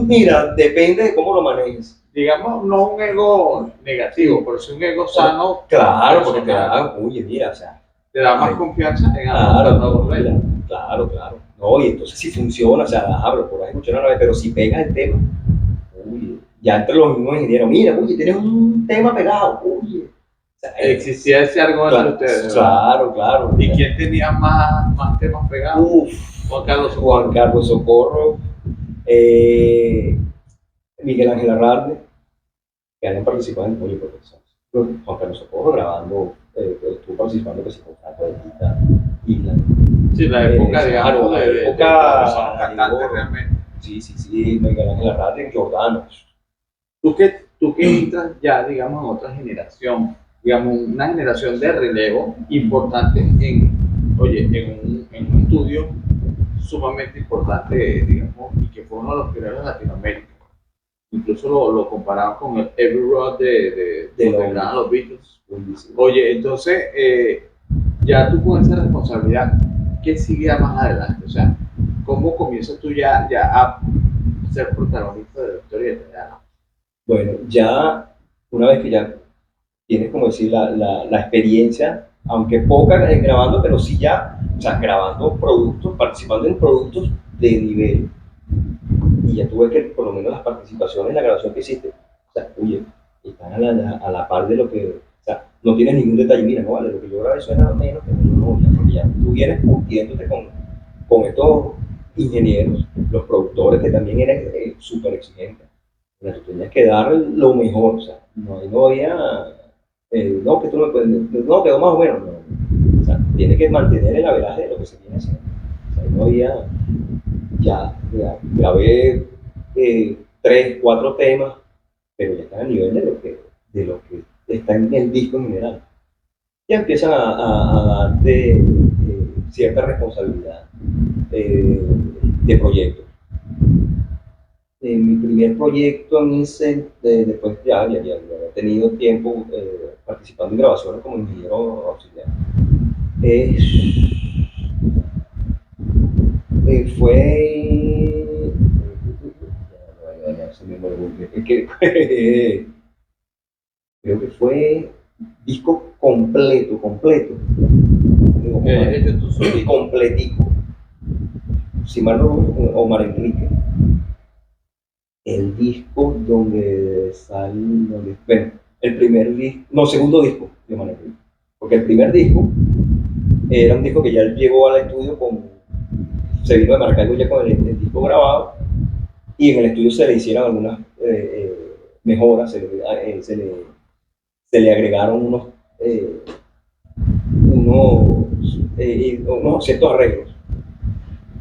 Mira, depende de cómo lo manejes. Digamos, no un ego negativo, pero sí un ego sano. Claro, porque te da, oye, mira, o sea. Te da más confianza en algo. Claro. No, y entonces si funciona, o sea, por ahí escuchar una vez, pero si pegas el tema, uy, ya entre los mismos ingenieros, mira, oye, tienes un tema pegado, oye. O sea, existía ese algo entre ustedes. Claro. ¿Y quién tenía más temas pegados? Juan Carlos Socorro, Miguel Ángel Arralde, que habían participado en Pollo Protección. Juan Carlos Socorro grabando, estuvo participando que se contrató de guitarra. Sí, la época, digamos, de cantantes realmente. Sí, Miguel Ángel Arralde, Jordanos. Tú que entras ya, digamos, en otra generación, digamos, una generación de relevo importante en un estudio sumamente importante, digamos, y que fue uno de los primeros en Latinoamérica. Incluso lo comparaban con el Abbey Road de los Beatles. Oye, entonces, ya tú con esa responsabilidad, ¿qué sigue más adelante? O sea, ¿cómo comienzas tú ya a ser protagonista de la historieta? Bueno, ya una vez que ya tienes, como decir, la experiencia, aunque poca grabando, pero sí ya, o sea, grabando productos, participando en productos de nivel. Y ya tú ves que por lo menos las participaciones en la grabación que hiciste, o sea, oye, están a la par de lo que, o sea, no tienes ningún detalle, mira, no vale, lo que yo grabé suena menos que no, porque ya tú vienes curtiéndote con estos ingenieros, los productores que también eran súper exigentes. O sea, tú tenías que dar lo mejor, o sea, no había, no, que tú no puedes, no, quedó más o menos, no. O sea, tienes que mantener el averaje de lo que se viene haciendo. O sea, no había, ya grabé 3, 4 temas, pero ya están a nivel de lo que está en el disco en general. Ya empiezan a darte cierta responsabilidad de proyectos. primer proyecto en ese, después ya había tenido tiempo participando en grabaciones como ingeniero auxiliar. Fue. Se me olvidó. Es que creo que fue disco completo. Digo, completico. Si mal no, Omar Enrique. El disco donde sale, bueno, el primer disco, no, segundo disco de Omar Enrique. Porque el primer disco era un disco que ya llegó al estudio se vino de Maracaibo ya con el disco grabado, y en el estudio se le hicieron algunas mejoras, se le agregaron unos ciertos arreglos,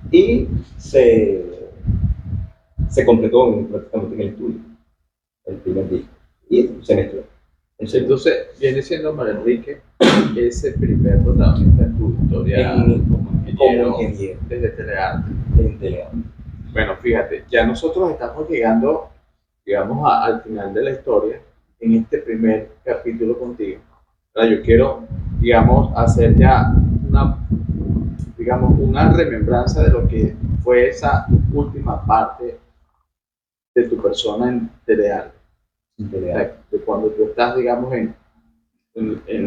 y se completó prácticamente en el estudio el primer disco, y se mezcló. Entonces, viene siendo Omar Enrique ese primer protagonista de tu historia como ingeniero desde Telearte. Bueno, fíjate, ya nosotros estamos llegando, digamos, al final de la historia en este primer capítulo contigo. Ahora, yo quiero, digamos, hacer ya una remembranza de lo que fue esa última parte de tu persona en Telearte. De cuando tú estás, digamos, en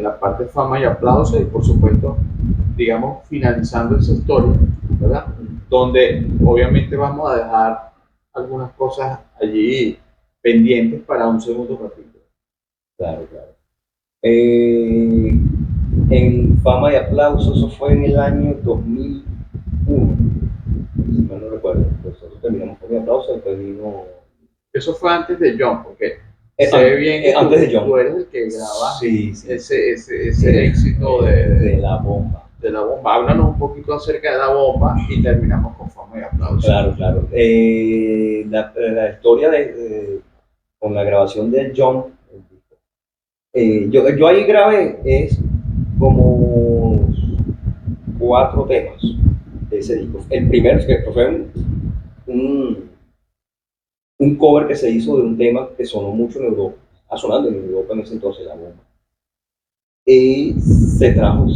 la parte de fama y aplauso, y por supuesto, digamos, finalizando esa historia, ¿verdad? Donde obviamente vamos a dejar algunas cosas allí pendientes para un segundo capítulo. Claro. En fama y aplauso, eso fue en el año 2001, si mal no recuerdo. Nosotros terminamos fama y aplauso, después vino... Eso fue antes de John, porque se ve bien que antes de John. Tú eres el que graba sí. ese éxito de la bomba. De la bomba. Háblanos un poquito acerca de la bomba y terminamos con fama y aplauso. Claro. La historia con la grabación de John, yo ahí grabé como 4 temas de ese disco. El primero fue un cover que se hizo de un tema que sonó mucho en Europa, sonando en Europa en ese entonces, la bomba. Y se trajo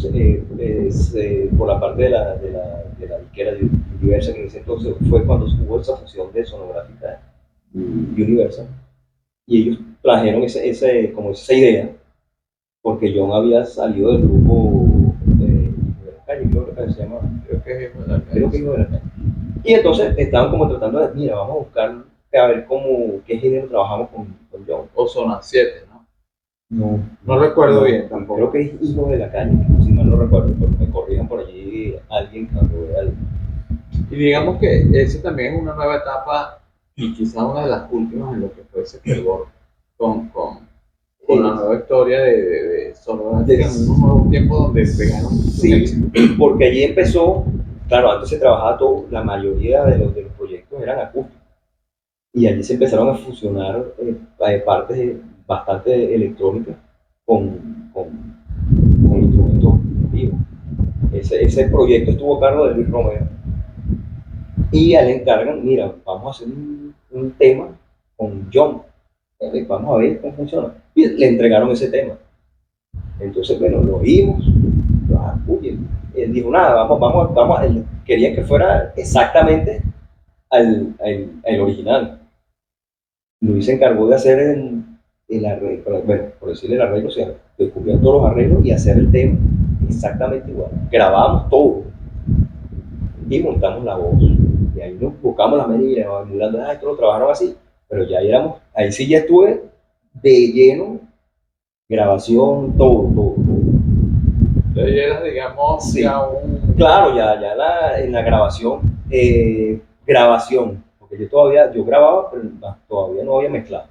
por la parte de la disquera Universal, que en ese entonces fue cuando hubo esa fusión de Sonográfica y Universal, y ellos trajeron como esa idea, porque John había salido del grupo de la calle, creo que se llama, creo que es de la calle, y entonces estaban como tratando de, mira, vamos a buscar a ver qué género trabajamos con John. O Zona 7, ¿no? No recuerdo bien tampoco. Creo que es Hijo de la Calle, si mal no recuerdo, pero me corrijan por allí alguien cuando vea algo. Y digamos que esa también es una nueva etapa, y quizás una de las últimas en lo que fue ese fervor con la nueva historia de Sonográfica, en unos nuevos tiempos donde pegaron. Sí, porque allí empezó, claro, antes se trabajaba todo, la mayoría de los proyectos eran acústicos, y allí se empezaron a fusionar partes bastante electrónicas con instrumentos vivos. Ese proyecto estuvo a cargo de Luis Romero, y a él le encargan, mira, vamos a hacer un tema con John, vamos a ver cómo funciona, y le entregaron ese tema. Entonces, bueno, lo oímos, él dijo, nada, vamos, él quería que fuera exactamente al original. Luis se encargó de hacer el arreglo, bueno, por decirle el arreglo, o sea, descubrir todos los arreglos y hacer el tema exactamente igual. Grabamos todo y montamos la voz. Y ahí nos buscamos las medidas, emulando, esto lo trabajaron así, pero ya ahí sí ya estuve de lleno, grabación, todo. Entonces ya era, digamos, sí. Claro, ya en la grabación, porque yo grababa, pero todavía no había mezclado.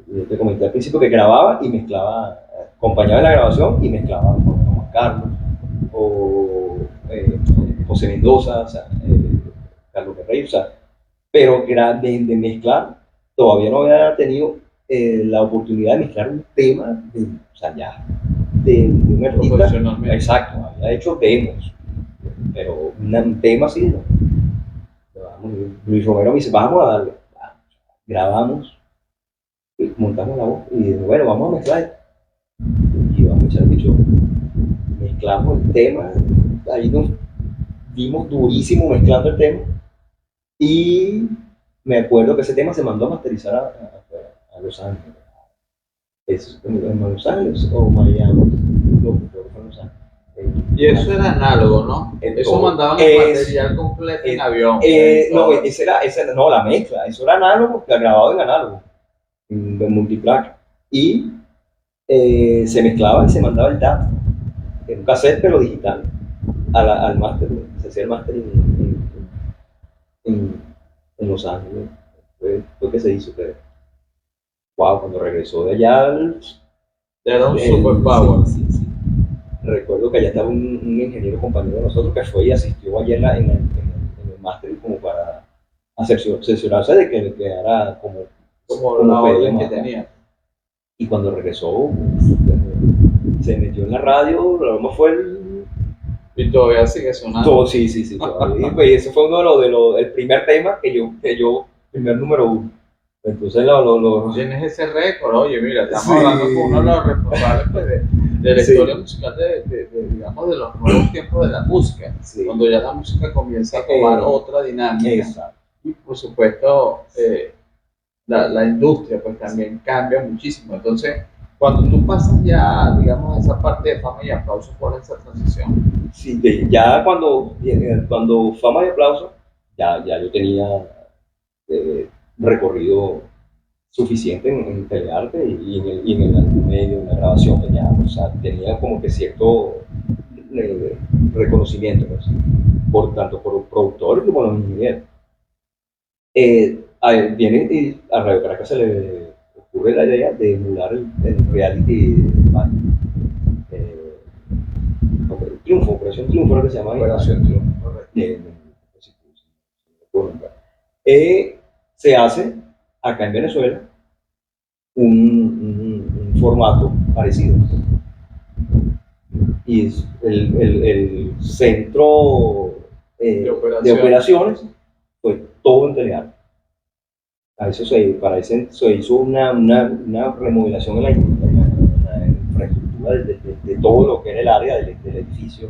Yo te comenté al principio que grababa y mezclaba, acompañaba en la grabación y mezclaba con Juan Carlos o José Mendoza, o sea, Carlos Guerrero, o sea, pero de mezclar todavía no había tenido la oportunidad de mezclar un tema o sea, ya de un artista. Exacto, había hecho demos, pero un tema así, no. Luis Romero me dice, vamos a darle. grabamos, montamos la voz y dijimos, bueno, vamos a mezclar. Y vamos a echar el bicho, mezclamos el tema, ahí nos dimos durísimo mezclando el tema. Y me acuerdo que ese tema se mandó a masterizar a Los Ángeles. ¿Es en Los Ángeles o Miami? No, creo que fue en Los Ángeles. Y eso era análogo, ¿no? Eso mandaban el material completo en avión. No, no, la mezcla, eso era análogo, grabado en análogo, en multiplaca. Y se mezclaba y se mandaba el dato en un cassette, pero digital, al máster. Se hacía el máster en Los Ángeles. Fue que se hizo, pero wow, cuando regresó de allá, era un superpower. Sí. Recuerdo que allá estaba un ingeniero compañero de nosotros que fue y asistió allá en el máster como para cerciorarse de que quedara como la orden que tenía. Y cuando regresó, se metió en la radio, lo fue y todavía sigue sonando. Todo, sí. Todavía. Y ese fue uno el primer tema que yo, primer número 1. Entonces tienes ese récord, oye, mira, estamos hablando con uno de los responsables de la historia musical digamos, de los nuevos tiempos de la música, cuando ya la música comienza a tomar otra dinámica. Exacto. Y por supuesto, la industria pues también cambia muchísimo. Entonces, cuando tú pasas ya, digamos, a esa parte de Fama y Aplauso, ¿cuál es esa transición? Sí, ya cuando Fama y Aplauso, ya yo tenía recorrido suficiente en telearte y en el medio, en la grabación, ya, o sea, tenía como que cierto reconocimiento, pues, tanto por los productores como por los ingenieros. Viene a Radio Caracas se le ocurre la idea de emular el reality Triunfo, Operación Triunfo, lo que se llama. Operación Triunfo, correcto. Se hace acá en Venezuela un formato parecido. Y es el centro de operaciones fue todo en telearte. Para eso se hizo una remodelación en la infraestructura de todo lo que era el área del edificio.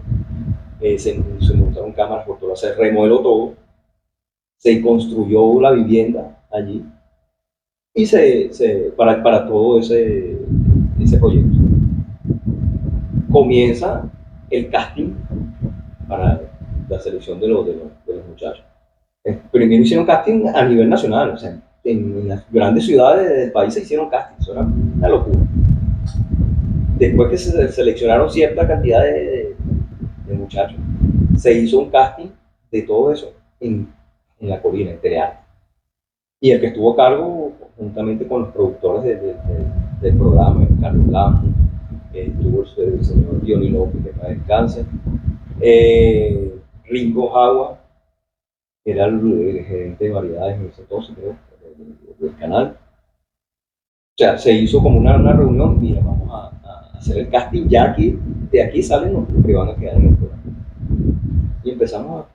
Se montaron cámaras por todo, se remodeló todo, se construyó la vivienda allí y para todo ese proyecto. Comienza el casting para la selección de los muchachos. Primero hicieron casting a nivel nacional, o sea, en las grandes ciudades del país se hicieron casting, eso era una locura. Después que se seleccionaron cierta cantidad de muchachos, se hizo un casting de todo eso en la colina, en telearte. Y el que estuvo a cargo, juntamente con los productores del programa, Carlos Lamo, estuvo el señor Diony López, que para descanse, Ringo Jagua, que era el gerente de variedades en ese entonces, creo, del canal. O sea, se hizo como una reunión, mira, vamos a hacer el casting, ya aquí, de aquí salen los que van a quedar en el programa. Y empezamos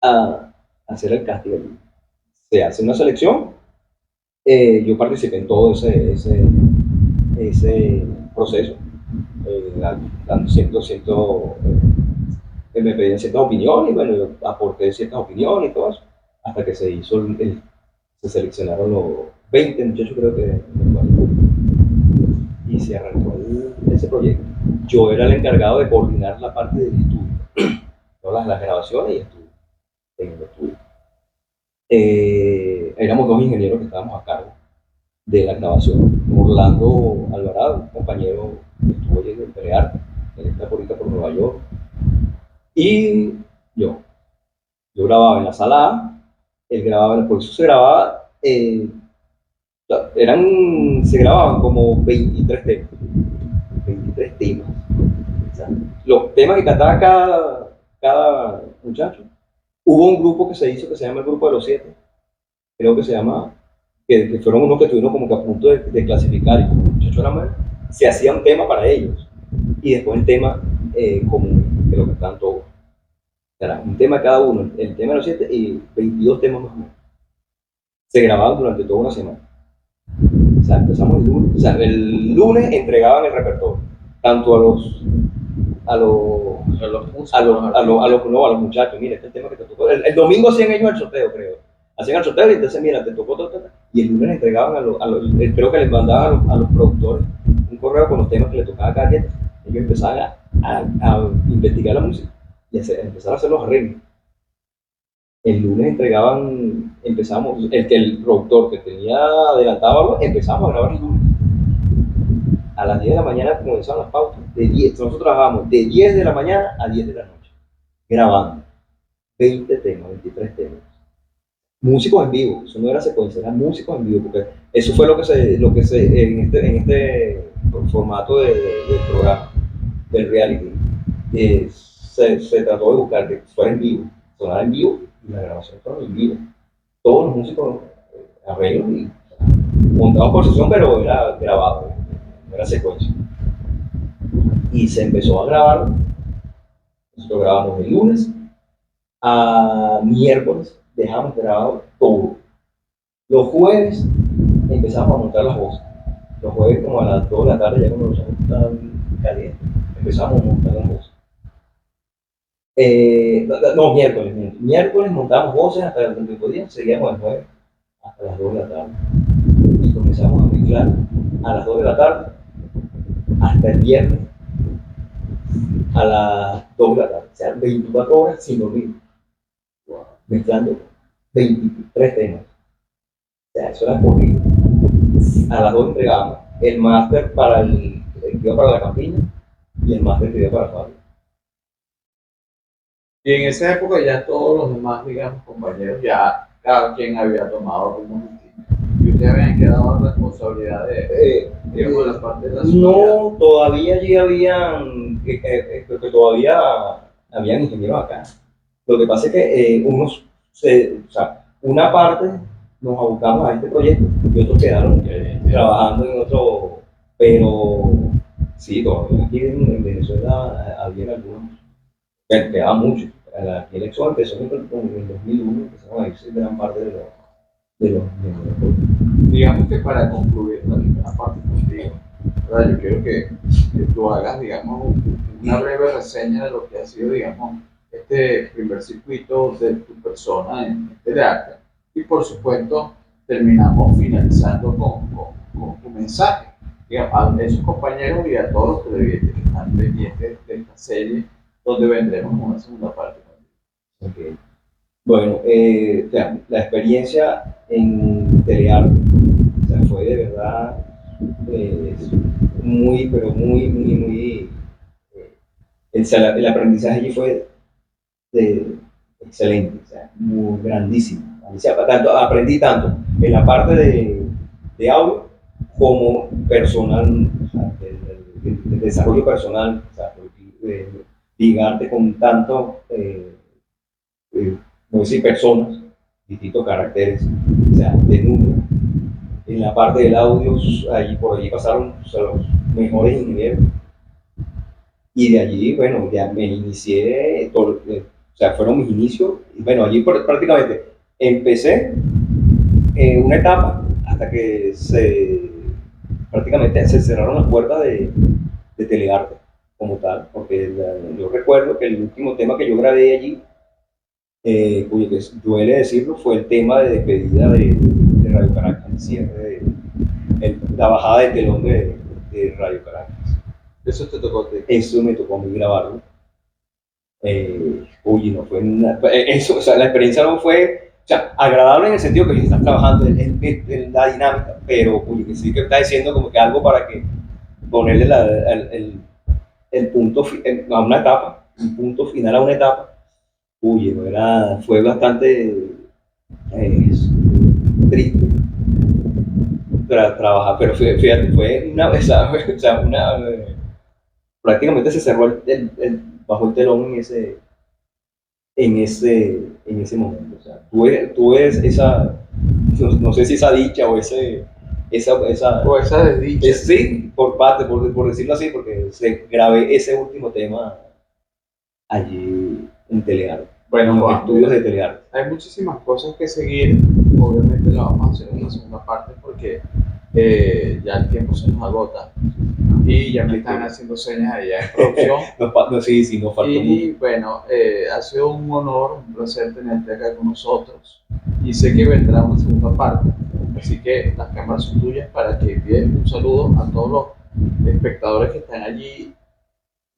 a hacer el casting. Se hace una selección, yo participé en todo ese proceso, dando me pedían ciertas opiniones, y bueno, yo aporté ciertas opiniones y todo eso, hasta que se seleccionaron los 20 muchachos, creo que, y se arrancó ese proyecto. Yo era el encargado de coordinar la parte del estudio, todas las grabaciones y estudio, en el estudio. Éramos 2 ingenieros que estábamos a cargo de la grabación. Orlando Alvarado, un compañero que estuvo allí en telearte, él está por Nueva York. Y yo grababa en la sala A, él grababa, por eso se grababa, se grababan como 23 temas. O sea, los temas que cantaba cada muchacho. Hubo un grupo que se hizo que se llama el Grupo de los 7, creo que se llama, que fueron unos que estuvieron como que a punto de clasificar, y como los muchachos eran más, se hacía un tema para ellos, y después el tema común, que lo cantaban todos. Era un tema cada uno, el tema de los 7 y 22 temas más o menos. se grababan durante toda una semana. O sea, empezamos el lunes. O sea, el lunes entregaban el repertorio, tanto a los a los muchachos. Mira, este tema que te tocó. El domingo hacían ellos el sorteo, creo. Hacían el sorteo y entonces, mira, te tocó todo. Y el lunes entregaban creo que les mandaban a los productores un correo con los temas que le tocaba a cada quien. Ellos empezaban a investigar la música y empezar a hacer los arreglos. El lunes empezamos, el productor que tenía adelantado, empezamos a grabar el lunes. A las 10 de la mañana comenzaban las pautas. Nosotros trabajábamos de 10 de la mañana a 10 de la noche, grabando 20 temas, 23 temas. Músicos en vivo, eso no era secuencia, eran músicos en vivo, porque eso fue lo que se en este formato del programa, del reality, se trató de buscar que fuera en vivo, sonara en vivo, y la grabación fuera en vivo. Todos los músicos arreglos y montados por sesión, pero era grabado, no era secuencia. Y se empezó a grabar. Nosotros grabamos el lunes a miércoles, dejamos grabado todo. Los jueves empezamos a montar las voces. Los jueves como a las 2 de la tarde, ya cuando los ojos estaban calientes, empezamos a montar las voces. Miércoles montamos voces hasta el último día, seguíamos el jueves hasta las 2 de la tarde. Y comenzamos a mezclar a las 2 de la tarde hasta el viernes a las 2 de la tarde. O sea, 24 horas sin dormir. Mezclando 23 temas. O sea, eso era corrido. A las 2 entregamos el máster para el que iba para la campiña y el máster que iba para Fabio. Y en esa época ya todos los demás, digamos, compañeros, ya cada quien había tomado rumos distintos. Y ustedes habían quedado en responsabilidad de la parte de la sociedad. No, todavía allí habían ingenieros acá. Lo que pasa es que una parte nos abocamos a este proyecto y otros quedaron trabajando en otro, pero sí, todavía aquí en Venezuela había algunos, quedaban muchos. Aquí el EXO empezó en el 2001, empezaron a irse gran parte de los digamos que para concluir la parte contigo, ¿verdad? Yo quiero que tú hagas, digamos, una breve reseña de lo que ha sido, digamos, este primer circuito de tu persona en arte. Y por supuesto, terminamos finalizando con tu mensaje, digamos, a esos compañeros y a todos los televidentes que están pendientes de esta serie, donde vendremos una segunda parte. Okay. Bueno, la experiencia en telearte, fue de verdad pero muy el aprendizaje allí fue excelente, muy grandísimo. Aprendí tanto en la parte de audio como personal, del desarrollo personal, ligarte con tantos personas, distintos caracteres, de número. En la parte del audio, por allí pasaron los mejores ingenieros. Y de allí, bueno, ya me inicié, fueron mis inicios. Y bueno, allí prácticamente empecé una etapa hasta que prácticamente se cerraron las puertas de telearte como tal, porque yo recuerdo que el último tema que yo grabé allí, cuyo que duele decirlo, fue el tema de despedida de Radio Caracas, el cierre la bajada de telón de Radio Caracas. ¿Eso te tocó? Eso me tocó a mí grabarlo. No fue la experiencia no fue, agradable en el sentido que estás trabajando en la dinámica, pero que sí que está diciendo como que algo para que ponerle el punto a una etapa, un punto final a una etapa. Fue bastante triste trabajar, pero fíjate, fue prácticamente se cerró bajo el telón en ese momento. Tuve esa, no sé si esa dicha o esa desdicha. Sí, por decirlo así, porque grabé ese último tema allí en telearte. Bueno, en los Juan, estudios de telearte. hay muchísimas cosas que seguir. Obviamente lo vamos a hacer en una segunda parte porque ya el tiempo se nos agota y ya me están haciendo señas allá en producción. Sí, nos faltó mucho. Y bueno, ha sido un honor, un placer tenerte acá con nosotros. Y sé que vendrá una segunda parte, así que las cámaras son tuyas para que envíes un saludo a todos los espectadores que están allí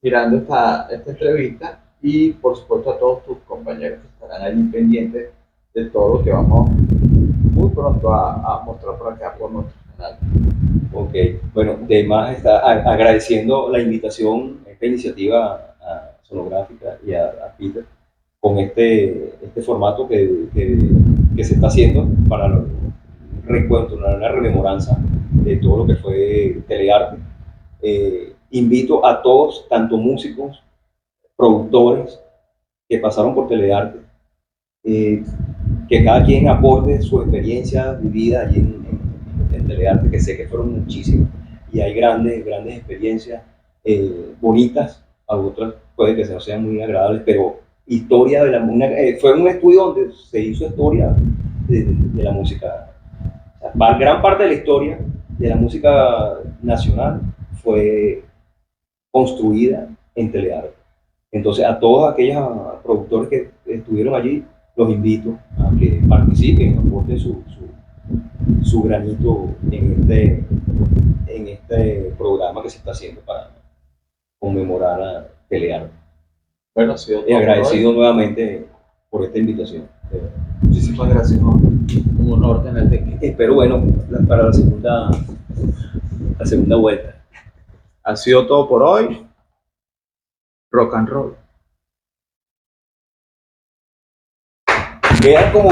mirando esta entrevista y por supuesto a todos tus compañeros que estarán allí pendientes de todo lo que vamos muy pronto a mostrar por acá por nuestro canal. Ok, bueno, de más está agradeciendo la invitación, esta iniciativa sonográfica y a Peter con este formato que se está haciendo para el recuento, una rememoranza de todo lo que fue Telearte. Invito a todos, tanto músicos, productores que pasaron por Telearte, que cada quien aporte su experiencia vivida allí en Telearte, que sé que fueron muchísimas y hay grandes experiencias bonitas, a otras puede que no sean muy agradables, pero historia de fue un estudio donde se hizo historia de la música. O sea, gran parte de la historia de la música nacional fue construida en Telearte. Entonces, a todos aquellos productores que estuvieron allí, los invito a que participen, aporten su granito en este programa que se está haciendo para conmemorar a Telearte. Bueno, ha sido Y agradecido nuevamente por esta invitación. Muchísimas gracias, Juan. Un honor tenerte aquí. Espero, bueno, para la segunda vuelta. Ha sido todo por hoy. Rock and roll. Queda como